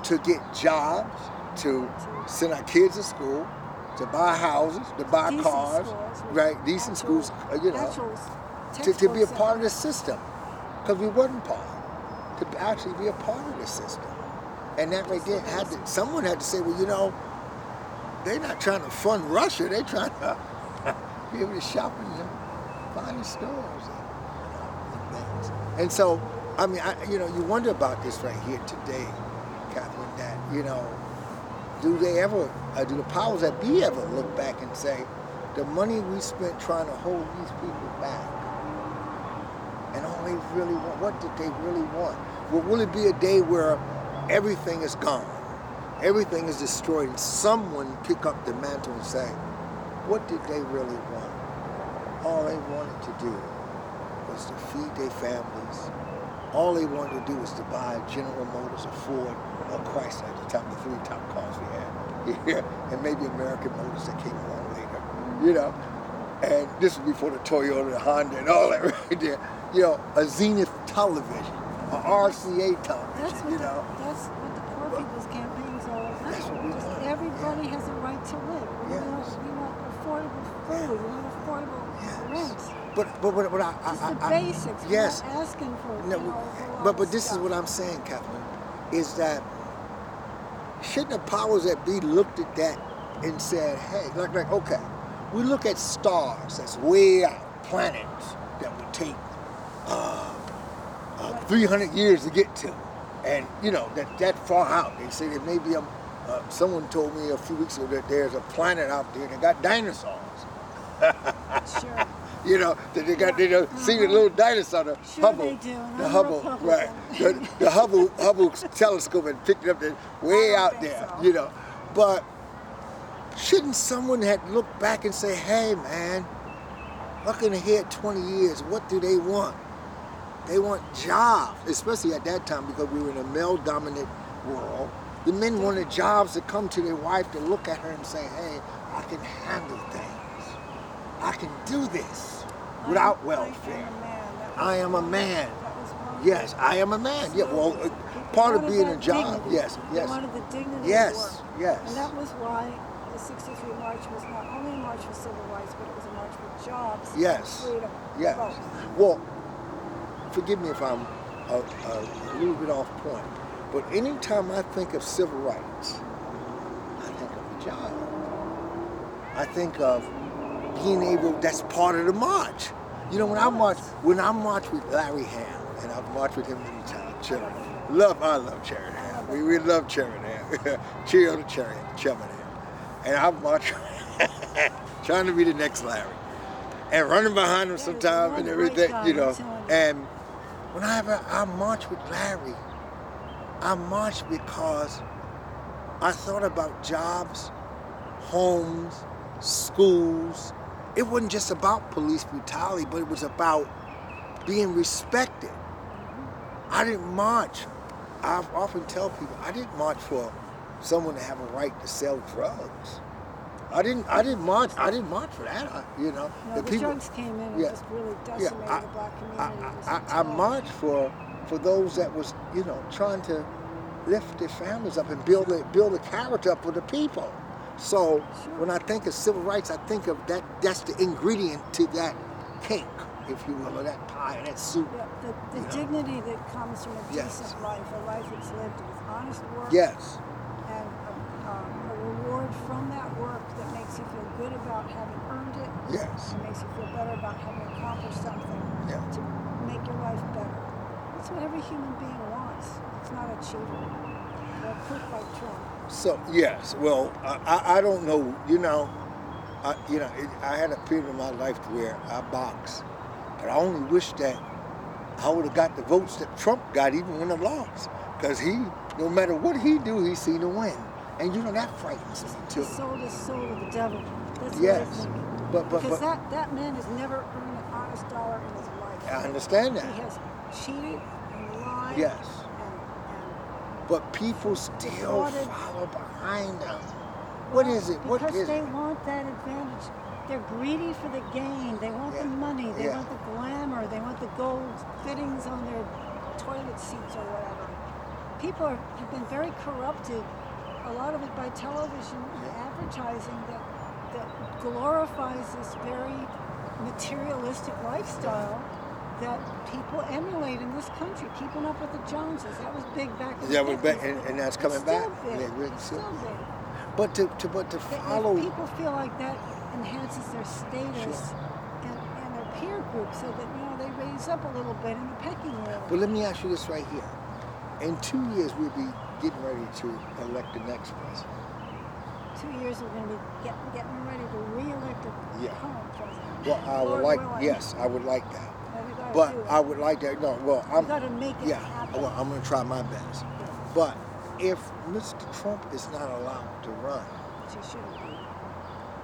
to get jobs, to send our kids to school, to buy houses, to buy cars, right? Decent schools, you know, to be a part of the system. Because we wasn't part. To actually be a part of the system. And that right there someone had to say, well, you know, they're not trying to fund Russia. They're trying to be able to shop in the finest stores and things. And so, I mean, you know, you wonder about this right here today, Kathryn, that, you know, do the powers that be ever look back and say, the money we spent trying to hold these people back, and all they really want, what did they really want? Well, will it be a day where everything is gone, everything is destroyed, and someone pick up the mantle and say, what did they really want? All they wanted to do was to feed their families. All they wanted to do was to buy General Motors, a Ford, or Chrysler at the time, the three top cars we had here, and maybe American Motors that came along later, you know. And this was before the Toyota, the Honda, and all that right there. You know, a Zenith television, a RCA television, you know. That's what the Poor People's Campaign is all about. That's what we want. Everybody has a right to live. We want affordable food, we want affordable rent. But the basics. Yes. We're not asking for, No, you know, a lot but of this stuff. is what I'm saying, Kathryn, is that shouldn't the powers that be looked at that and said, hey, like okay, we look at stars that's way out, planets that would take 300 years to get to, and you know that far out. They say there may be someone told me a few weeks ago that there's a planet out there that got dinosaurs. Sure. You know, that they got, see the little dinosaur, the Sure Hubble, they do, and the I'm Hubble, Republican. right? The Hubble telescope and picked it up there, way out there, so. you know. But shouldn't someone have looked back and say, hey man, looking ahead 20 years, what do they want? They want jobs, especially at that time because we were in a male-dominant world. The men wanted jobs to come to their wife to look at her and say, hey, I can handle things. I can do this without welfare. I am a man. Yes, I am a man. Yeah, well, part of being a job. Dignity. Yes, yes. They wanted the dignity Yes, of work. yes. And that was why the 63 March was not only a march for civil rights, but it was a march for jobs Yes. and freedom. Yes. Both. Well, forgive me if I'm a little bit off point, but anytime I think of civil rights, I think of a job. I think of being able, that's part of the march. You know, when I march with Larry Ham, and I've marched with him many times, I love Chairman Ham. We love Chairman Ham. Cheer to Chairman Ham. And I've marched trying to be the next Larry. And running behind him sometimes and everything, you know. And whenever I march with Larry, I march because I thought about jobs, homes, schools. It wasn't just about police brutality, but it was about being respected. I didn't march. I often tell people I didn't march for someone to have a right to sell drugs. I didn't march for that. You know, No, the drugs came in and just really decimated the black community. I marched for those that was, you know, trying to lift their families up and build a character up for the people. So when I think of civil rights, I think of that. That's the ingredient to that cake, if you will, or that pie, or that soup. Yeah, the dignity that comes from a decent life, a life that's lived with honest work. Yes. And a reward from that work that makes you feel good about having earned it. Yes. And makes you feel better about having accomplished something to make your life better. That's what every human being wants. It's not a cheater or a crook like Trump. So yes, well, I don't know. You know, I had a period in my life where I boxed, but I only wish that I would have got the votes that Trump got even when I lost. Because he, no matter what he do, he seen to win. And you know, that frightens me too. He sold his soul to the devil. That's Yes. what I think. But Because that man has never earned an honest dollar in his life. I understand that. He has cheated and lied. Yes. And But people still defrauded. follow behind them. What is it? What because is they it? want that advantage. They're greedy for the gain. They want the money. They want the glamour. They want the gold fittings on their toilet seats or whatever. People have been very corrupted, a lot of it by television and advertising that glorifies this very materialistic lifestyle that people emulate in this country, keeping up with the Joneses. That was big back in the 50s. And that's coming back. Big. Yeah, It's still big. But to follow. If people feel like that enhances their status and their peer group, so that they raise up a little bit in the pecking order. But let me ask you this right here. In 2 years, we'll be getting ready to elect the next president. 2 years, we're going to be getting ready to re-elect the current president. Well, I would Lord like, willing. yes, I would like that. Well, we gotta But do it. I would like that. No, well, We got to make it happen. well, I'm going to try my best. But if Mr. Trump is not allowed to run, Which he shouldn't be.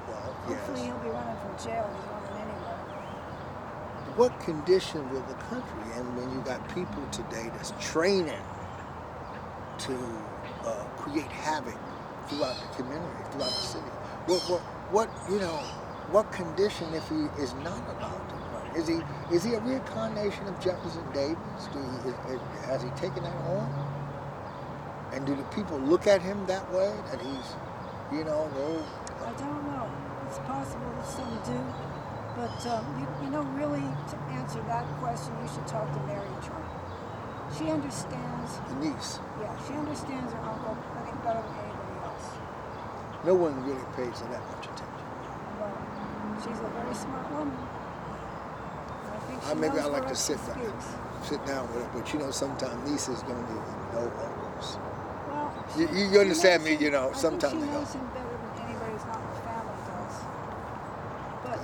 well, Hopefully, yes. he'll be running from jail. He's running anyway. What condition will the country, and when you got people today that's training to create havoc throughout the community, throughout the city, what condition if he is not allowed to run? Is he a reincarnation of Jefferson Davis? Has he taken that on? And do the people look at him that way? That he's, I don't know. It's possible that some do. But, really, to answer that question, you should talk to Mary Trump. She understands. the niece? Yeah, she understands her uncle, I think, better than anybody else. No one really pays her that much attention. But she's a very smart woman. I think she Maybe knows I like what to she sit speaks. down with her, but sometimes nieces don't even know uncles. Well, You understand me, I sometimes think they she knows don't. him better than anybody who's not in the family does. But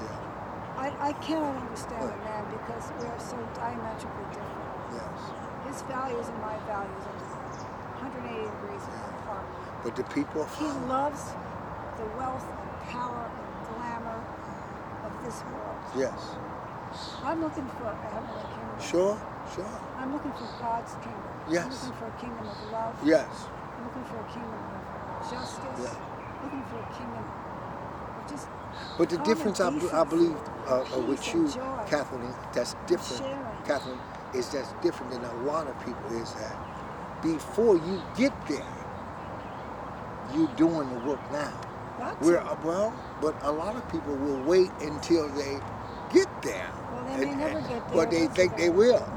Yeah, I cannot understand a man because we are so diametrically different. yes. His values and my values are 180 degrees apart. But the people He loves the wealth and power and glamour of this world. yes. I'm looking for a heavenly kingdom. Sure. I'm looking for God's kingdom. Yes. I'm looking for a kingdom of love. Yes. I'm looking for a kingdom of justice. Yeah. Looking for a kingdom of just But the common difference, I decency, believe, with peace you, and joy. Kathryn, that's different. sharing. Kathryn, that's different than a lot of people. Is that before you get there, you're doing the work now. Got We're to. but a lot of people will wait until they get there. Well, they may never get there. But they That's think what they will.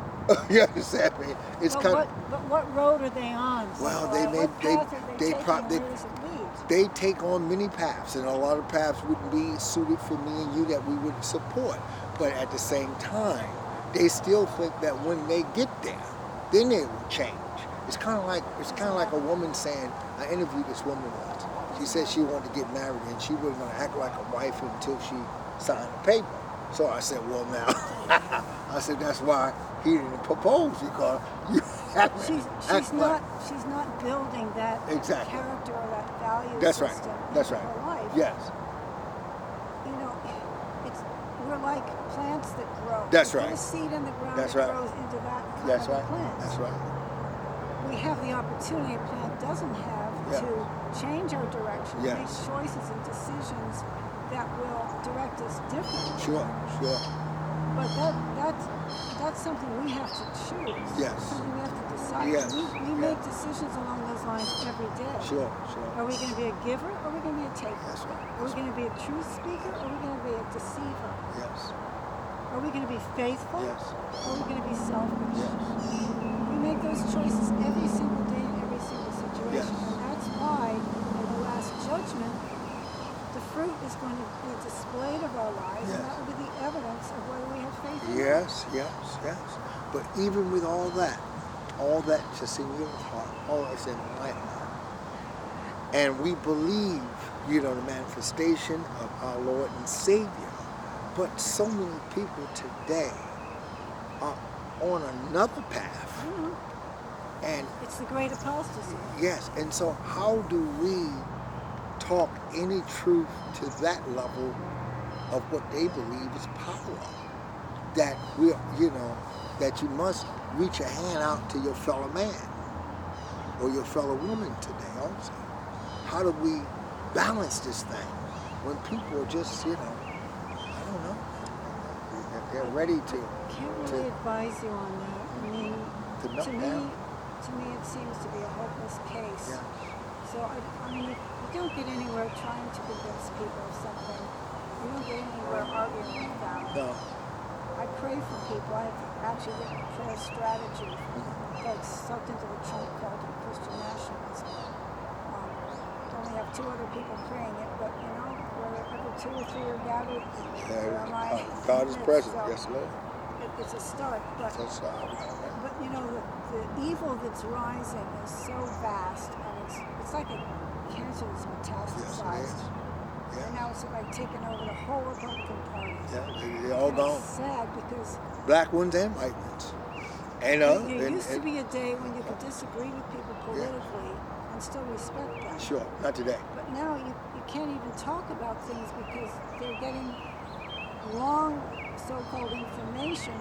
You understand me? It's But kind of. what road are they on? Well, So, they may- what they- path are they taking, pro- and they- where does it lead? They take on many paths, and a lot of paths wouldn't be suited for me and you that we would support. But at the same time, they still think that when they get there, then they will change. It's kind of like a woman saying. I interviewed this woman once. She said she wanted to get married, and she wasn't going to act like a wife until she signed the paper. So I said, well, now, I said that's why he didn't propose, because you have to She's not building that Exactly. character or that value That's right. system That's in right. her life. Yes. We're like plants that grow. That's You right. put a seed in the ground, That's it right. grows into that kind That's of right. plant. That's right. We have the opportunity a plant doesn't have to change our direction, Yes. make choices and decisions that will direct us differently. Sure. But that's something we have to choose. Yes. Something we have to decide. Yes. We make decisions along those lines every day. Sure. Are we going to be a giver or are we going to be a taker? That's right. Are we going to be a truth speaker or are we going to be a deceiver? Yes. Are we going to be faithful Yes. or are we going to be selfish? Yes. We make those choices every single day in every single situation. Yes. And that's why in the Last Judgment, the fruit is going to be displayed of our lives, Yes. and that will be the evidence of whether we have faith or not. Yes. But even with all that just in your heart, all that's in my heart, and we believe, the manifestation of our Lord and Savior, but so many people today on another path. I know. And It's the great apostasy. yes, and so how do we talk any truth to that level of what they believe is power? That we're, that you must reach a hand out to your fellow man or your fellow woman today also. How do we balance this thing when people are just, I don't know, they're ready to... Can't really advise you on that. I mean, To melt down. to me it seems to be a hopeless case. Yeah. So, I mean, you don't get anywhere trying to convince people of something. You don't get anywhere arguing with them. No. I pray for people. I've actually written a prayer strategy that's sucked into the Trump cult of Christian nationalism. Only have 2 other people praying it, but wherever 2 or 3 are gathered, there am I. God is present. So Yes, Lord. it's a start, but That's but the evil that's rising is so vast, and it's like a cancer that's metastasized. Yeah. And now it's like taking over the whole Republican Party. Yeah, they're all And gone. it's sad because Black ones and white ones. And there used to be a day when you could disagree with people politically and still respect them. Sure, not today. But now you can't even talk about things because they're getting wrong so-called information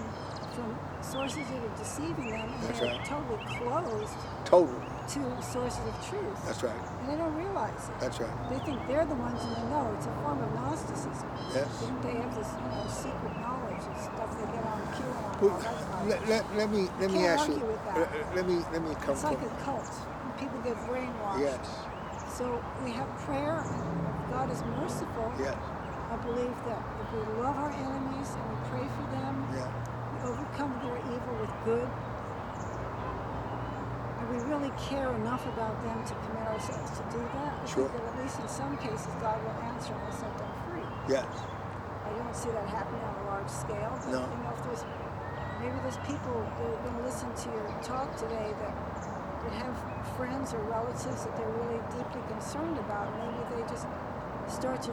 from sources that are deceiving them, and That's they're right. totally closed Totally. to sources of truth. That's right. And they don't realize it. That's right. They think they're the ones in the know. It's a form of Gnosticism. Yes. They have this secret knowledge and stuff they get on cue and all Well, that. let me Can't ask you. argue with that. Let me come It's from. like a cult. And people get brainwashed. Yes. So we have prayer, and if God is merciful, Yes. I believe that if we love our enemies and we pray for them, Yeah. we overcome their evil with good, and we really care enough about them to commit ourselves to do that, I Sure. think that at least in some cases God will answer and will set them free. Yes. I don't see that happening on a large scale, but No. if maybe there's people that are going to listen to your talk today that have friends or relatives that they're really deeply concerned about. Maybe they just start to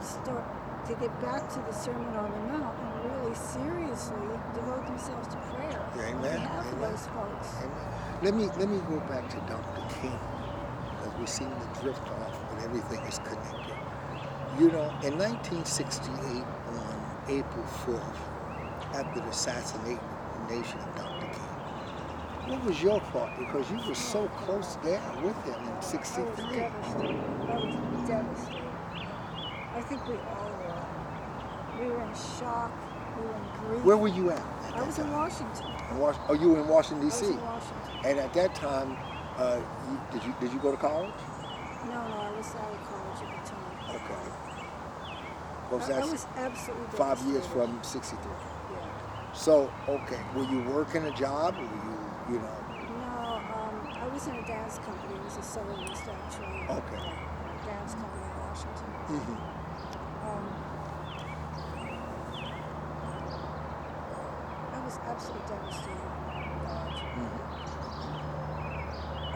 get back to the Sermon on the Mount and really seriously devote themselves to prayer Yeah, on amen. behalf of Amen. those folks. Amen. Let me go back to Dr. King, because we seem to drift off, but everything is connected. In 1968, on April 4th, after the assassination of Dr. King, what was your thought? Because you were so close there with him in I was '63. devastated. I was devastated. I think we all were. We were in shock. We were in grief. Where were you at I that was time? in Washington. Oh, you were in Washington I was D.C. in Washington. And at that time, did you go to college? No, I was out of college at the time. Okay. Well, I that's was absolutely 5 years devastated. from '63. Yeah. So, okay, were you working a job, or were you No, I was in a dance company. It was a soloist, actually. Okay. A dance company in Washington. Mm-hmm. I was absolutely devastated. Mm-hmm.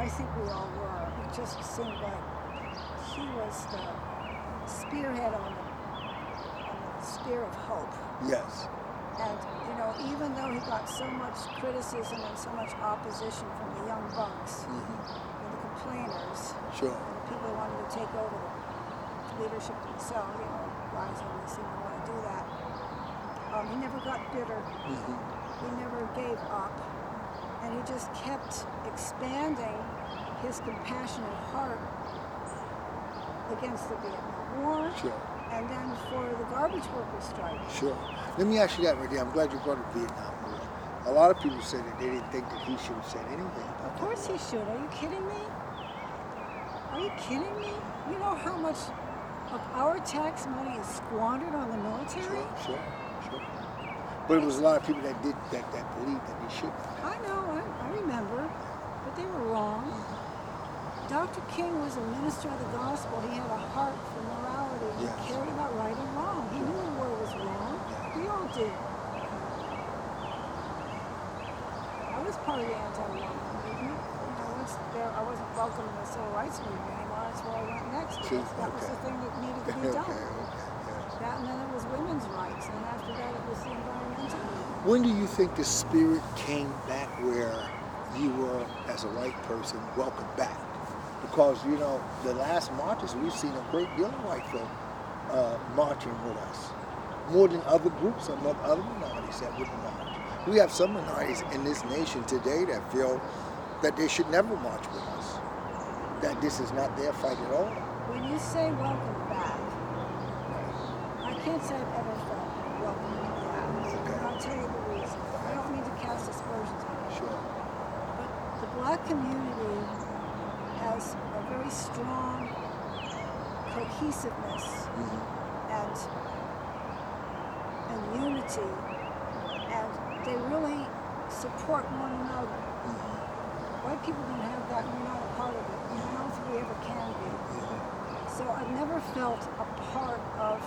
I think we all were. It just seemed like he was the spearhead on the spear of hope. Yes. And, even though he got so much criticism and so much opposition from the young bucks Mm-hmm. and the complainers Sure. and the people who wanted to take over the leadership themselves, guys only seem to want to do that. He never got bitter. Mm-hmm. He never gave up. And he just kept expanding his compassionate heart against the Vietnam War. Sure. And then for the garbage workers strike. Sure. Let me ask you that right there. I'm glad you brought up Vietnam War. A lot of people said that they didn't think that he should have said anything about Of course he should. Are you kidding me? Are you kidding me? You know how much of our tax money is squandered on the military? Sure. But it was a lot of people that did that believed that he should. I know, I remember, but they were wrong. Dr. King was a minister of the gospel. He had a heart for morality. Yes. He cared about right and wrong. He knew the war was wrong. We all did. I was part of the anti-war movement. Once there, I wasn't welcome in the civil rights movement anymore. That's where I went next, because that was the thing that needed to be done. Okay. Yes. That, and then it was women's rights, and after that it was the environmental movement. When do you think the spirit came back where you were, as a white person, welcome back? Because, you know, the last marches, we've seen a great deal of white folk marching with us. More than other groups, or other minorities that wouldn't march. We have some minorities in this nation today that feel that they should never march with us. That this is not their fight at all. When you say welcome back, I can't say I've ever felt welcome back. Okay. And I'll tell you the reason. I don't mean to cast aspersions on it. Sure. But the black community has a very strong cohesiveness and unity, and they really support one another. White people don't have that, and we're not a part of it, and I don't think we ever can be. So I've never felt a part of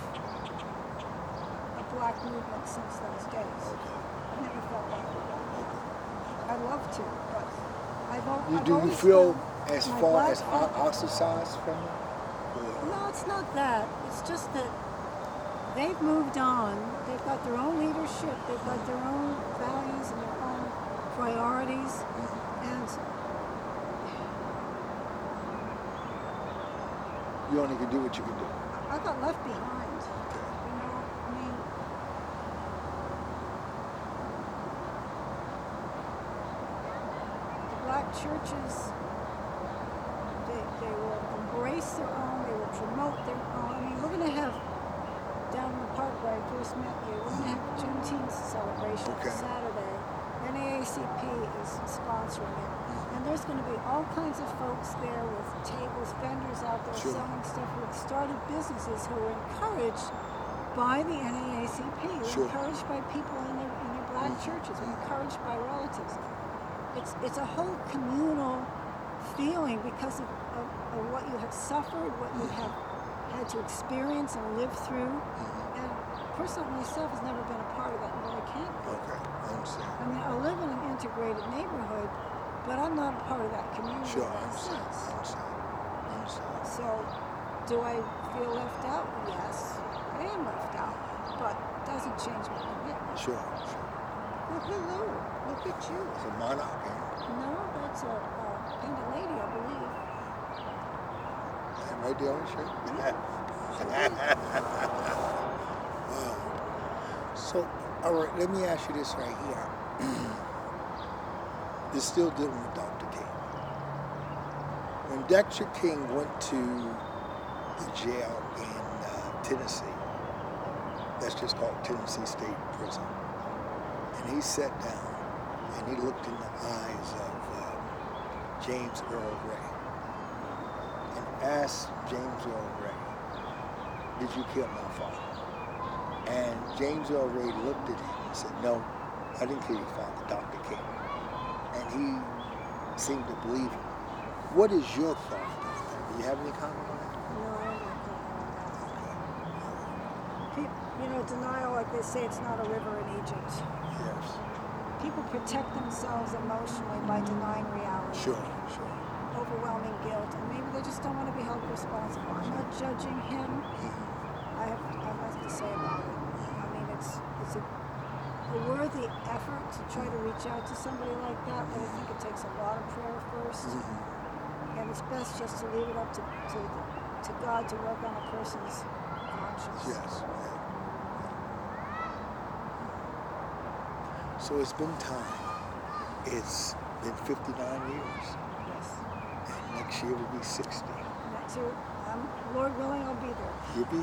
a black movement since those days. I've never felt like that. I'd love to, but I've Do you always feel found as my far black as ostracized from it? No, it's not that. It's just that they've moved on. They've got their own leadership. They've got their own values and their own priorities. And You only can do what you can do. I got left behind. You know, I mean, the black churches, they will embrace their own, they will promote their own. I mean, we're going to have, down in the park where I first met you, we're going to have Juneteenth celebration Saturday. NAACP is sponsoring it. And there's going to be all kinds of folks there with tables, vendors out there selling stuff who have started businesses who are encouraged by the NAACP, encouraged by people in their black churches, encouraged by relatives. It's a whole communal feeling because of what you have suffered, what you have had to experience and live through. And a person like myself has never been a part of that and really can't be. Okay, I understand. I mean, I live in an integrated neighborhood, but I'm not a part of that community Sure, in I that understand. sense. I understand. So, do I feel left out? Yes, I am left out, but it doesn't change my commitment. Sure. Look, hello, look at you. It's a monarch, ain't No, that's a painted lady, I believe. it? And right there on the shirt. Wow. So, all right, let me ask you this right here. It's still dealing with Dr. King. When Dr. King went to the jail in Tennessee, that's just called Tennessee State Prison, and he sat down and he looked in the eyes of James Earl Ray and asked James Earl Ray, "Did you kill my father?" And James Earl Ray looked at him and said, "No, I didn't kill your father, Dr. King." And he seemed to believe him. What is your thought on that? Do you have any comment on that? No, I don't have comment on that. You know, denial, like they say, it's not a river in Egypt. Yes. People protect themselves emotionally by denying reality. Sure. Overwhelming guilt, and maybe they just don't want to be held responsible. I'm not judging him. I have nothing to say about it. I mean, it's a worthy effort to try to reach out to somebody like that, but I think it takes a lot of prayer first, and it's best just to leave it up to God to work on a person's conscience. Yes. So it's been time. It's been 59 years. Yes. And next year will be 60. Next year, Lord willing, I'll be there. You'll be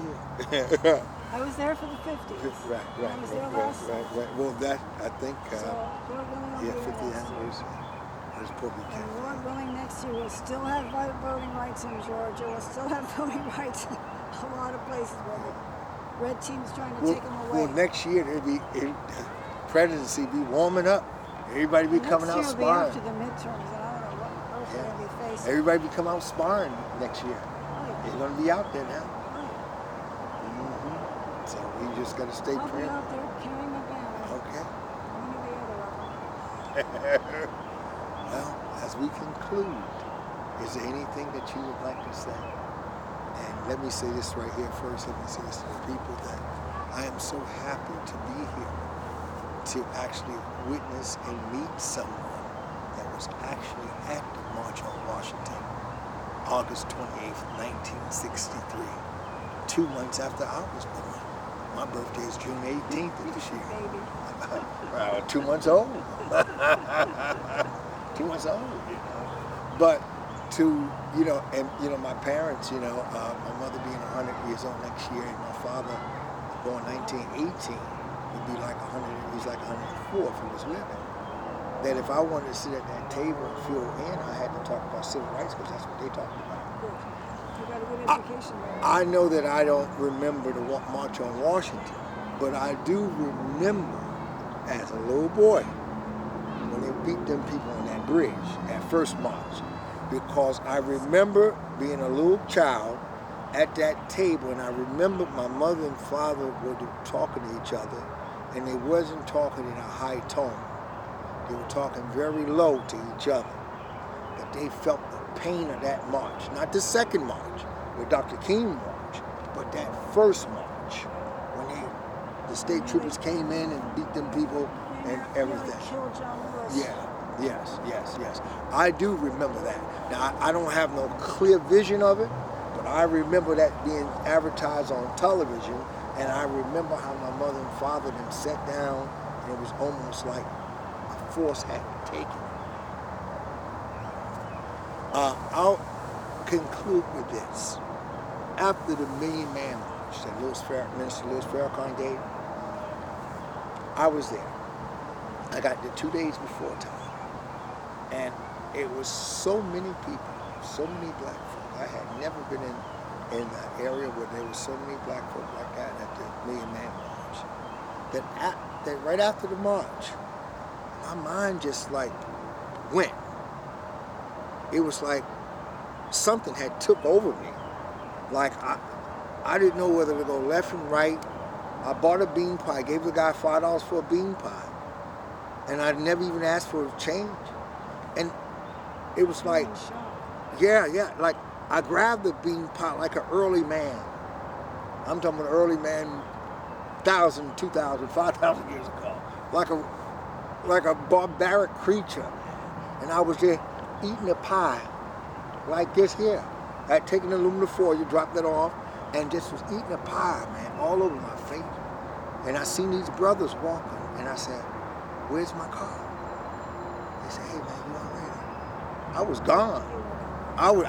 here. I was there for the 50s. Right. I was there last year. Well, that, I think, So, Lord willing, I'll be 50th there next year. anniversary. There's probably And Lord willing, next year we'll still have voting rights in Georgia. We'll still have voting rights in a lot of places where the red team's trying to take them away. Well, next year presidency be warming up. Everybody be coming out sparring. sparring. Next year will be after the midterms, and I don't know what earth we're going to be facing. Everybody be coming out sparring next year. Right. They're going to be out there now. Right. So we just got to stay I'll be praying. out there carrying my banner. Okay. One or the other of them. Well, as we conclude, is there anything that you would like to say? And let me say this right here first. Let me say this to the people that I am so happy to be here to actually witness and meet someone that was actually at the March on Washington, August 28th, 1963, 2 months after I was born. My birthday is June 18th of this year. 2 months old. 2 months old, you know. But to, you know, and, you know, my parents, you know, my mother being 100 years old next year, and my father, born 1918, would be like 100, he's like 104 if he was living. That if I wanted to sit at that table and fill in, I had to talk about civil rights because that's what they talked about. You got a good education there. I know that I don't remember the March on Washington, but I do remember as a little boy when they beat them people on that bridge, that first march, because I remember being a little child at that table, and I remember my mother and father were talking to each other, and they wasn't talking in a high tone. They were talking very low to each other, but they felt the pain of that march, not the second march, where Dr. King marched, but that first march, when the state troopers came in and beat them people and everything. Killed John Lewis. Yeah, yes. I do remember that. Now, I don't have no clear vision of it, but I remember that being advertised on television, and I remember how my mother and father then sat down, and it was almost like a force had taken it. I'll conclude with this. After the Million Man March that Minister Louis Farrakhan gave, I was there. I got there 2 days before time. And it was so many people, so many black folk. I had never been in that area where there was so many black folk like that at the Million Man March. That right after the march, my mind just like went. It was like something had took over me. Like I didn't know whether to go left and right. I bought a bean pie, I gave the guy $5 for a bean pie. And I'd never even asked for a change. And it was like, yeah, like I grabbed the bean pie like an early man. I'm talking about an early man 1,000, 2,000, 5,000 years ago. Like a barbaric creature. And I was there eating a pie like this here. I had taken aluminum foil, you dropped that off, and just was eating a pie, man, all over my face. And I seen these brothers walking, and I said, "Where's my car?" They said, "Hey, man, you all right?" I was gone. I was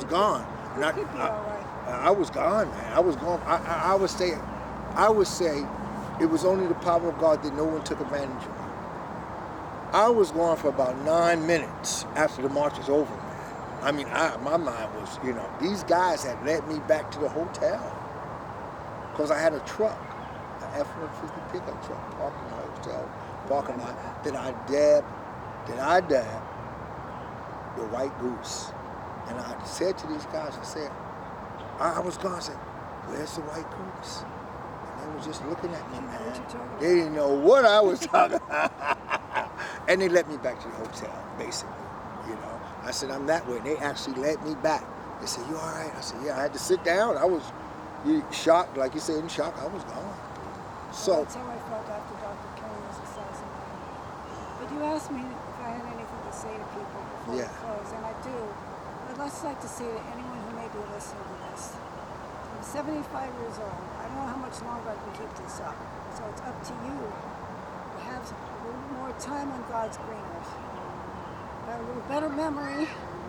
gone. And I was gone, man. I was gone. I would say it was only the power of God that no one took advantage of me. I was gone for about 9 minutes after the march was over, man. I mean, my mind was, you know, these guys had led me back to the hotel because I had a truck, an F-150 pickup truck parked in the hotel parking lot that I dabbed the white goose. And I said to these guys, I said, I was gone, I said, "Where's the white goose?" And they were just looking at me, man. They didn't know what I was talking about. And they let me back to the hotel, basically, you know. I said, "I'm that way." And they actually let me back. They said, "You all right?" I said, "Yeah." I had to sit down. I was shocked, like you said, in shock. I was gone. So that's how I felt after Dr. King was assassinated. But you asked me if I had anything to say to people before we close, and I do. I'd just like to say to anyone who may be listening to this, I'm 75 years old. I don't know how much longer I can keep this up. So it's up to you to have a little more time on God's green earth. A little better memory,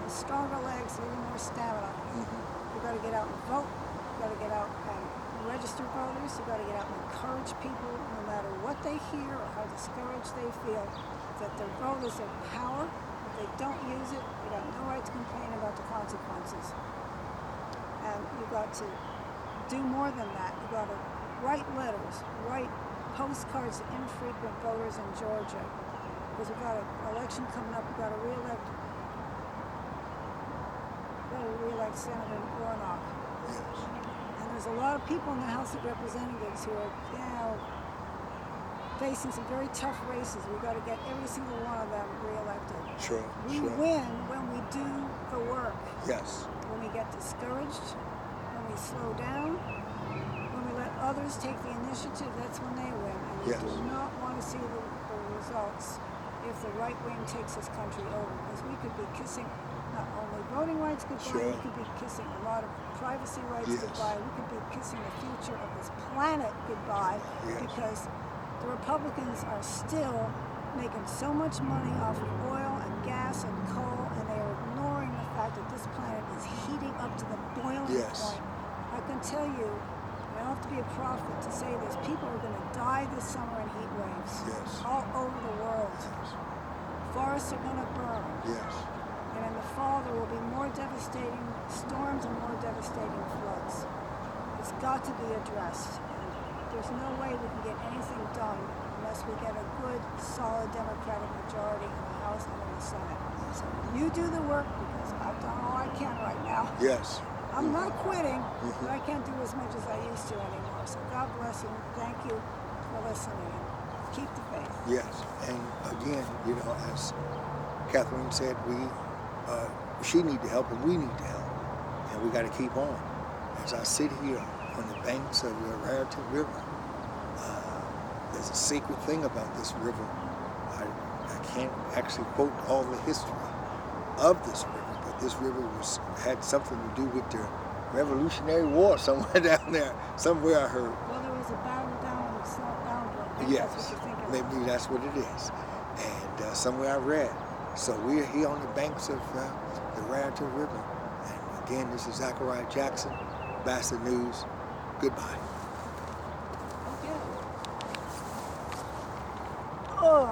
stronger legs, a little more stamina. You've got to get out and vote. You've got to get out and register voters. You've got to get out and encourage people, no matter what they hear or how discouraged they feel, that their vote is their power. If they don't use it, you have no right to complain about the consequences. And you've got to do more than that. You've got to write letters, write postcards to infrequent voters in Georgia. Because we've got an election coming up, we've got to re-elect Senator Warnock. And there's a lot of people in the House of Representatives who are, facing some very tough races. We've got to get every single one of them re-elected. We win when we do the work. Yes. When we get discouraged, when we slow down, when we let others take the initiative, that's when they win. And we Yes. do not want to see the results if the right wing takes this country over, because we could be kissing not only voting rights goodbye, Sure. we could be kissing a lot of privacy rights Yes. goodbye, we could be kissing the future of this planet goodbye, Yes. because the Republicans are still making so much money off of oil and gas and coal, and they are ignoring the fact that this planet is heating up to the boiling Yes. point. I can tell you, I don't have to be a prophet to say this, people are going to die this summer in heat waves Yes. all over the world. Forests are going to burn. Yes. And in the fall, there will be more devastating storms and more devastating floods. It's got to be addressed. And there's no way we can get anything done unless we get a good, solid Democratic majority in the House and in the Senate. So you do the work, because I've done all I can right now. Yes. I'm not quitting, but I can't do as much as I used to anymore. So God bless you. Thank you for listening. Keep the faith. Yes. And again, you know, as Kathryn said, she need to help and we need to help. And we got to keep on. As I sit here on the banks of the Raritan River, there's a sacred thing about this river. I can't actually quote all the history of this river, but this river had something to do with the Revolutionary War somewhere down there. Somewhere I heard. Well, there was a battle down in South Bound. Yes, That's what you're thinking of. maybe that's what it is. And somewhere I read. So we're here on the banks of the Raritan River. And again, this is Zachariah Jackson, BASA News. Goodbye. Okay. Oh.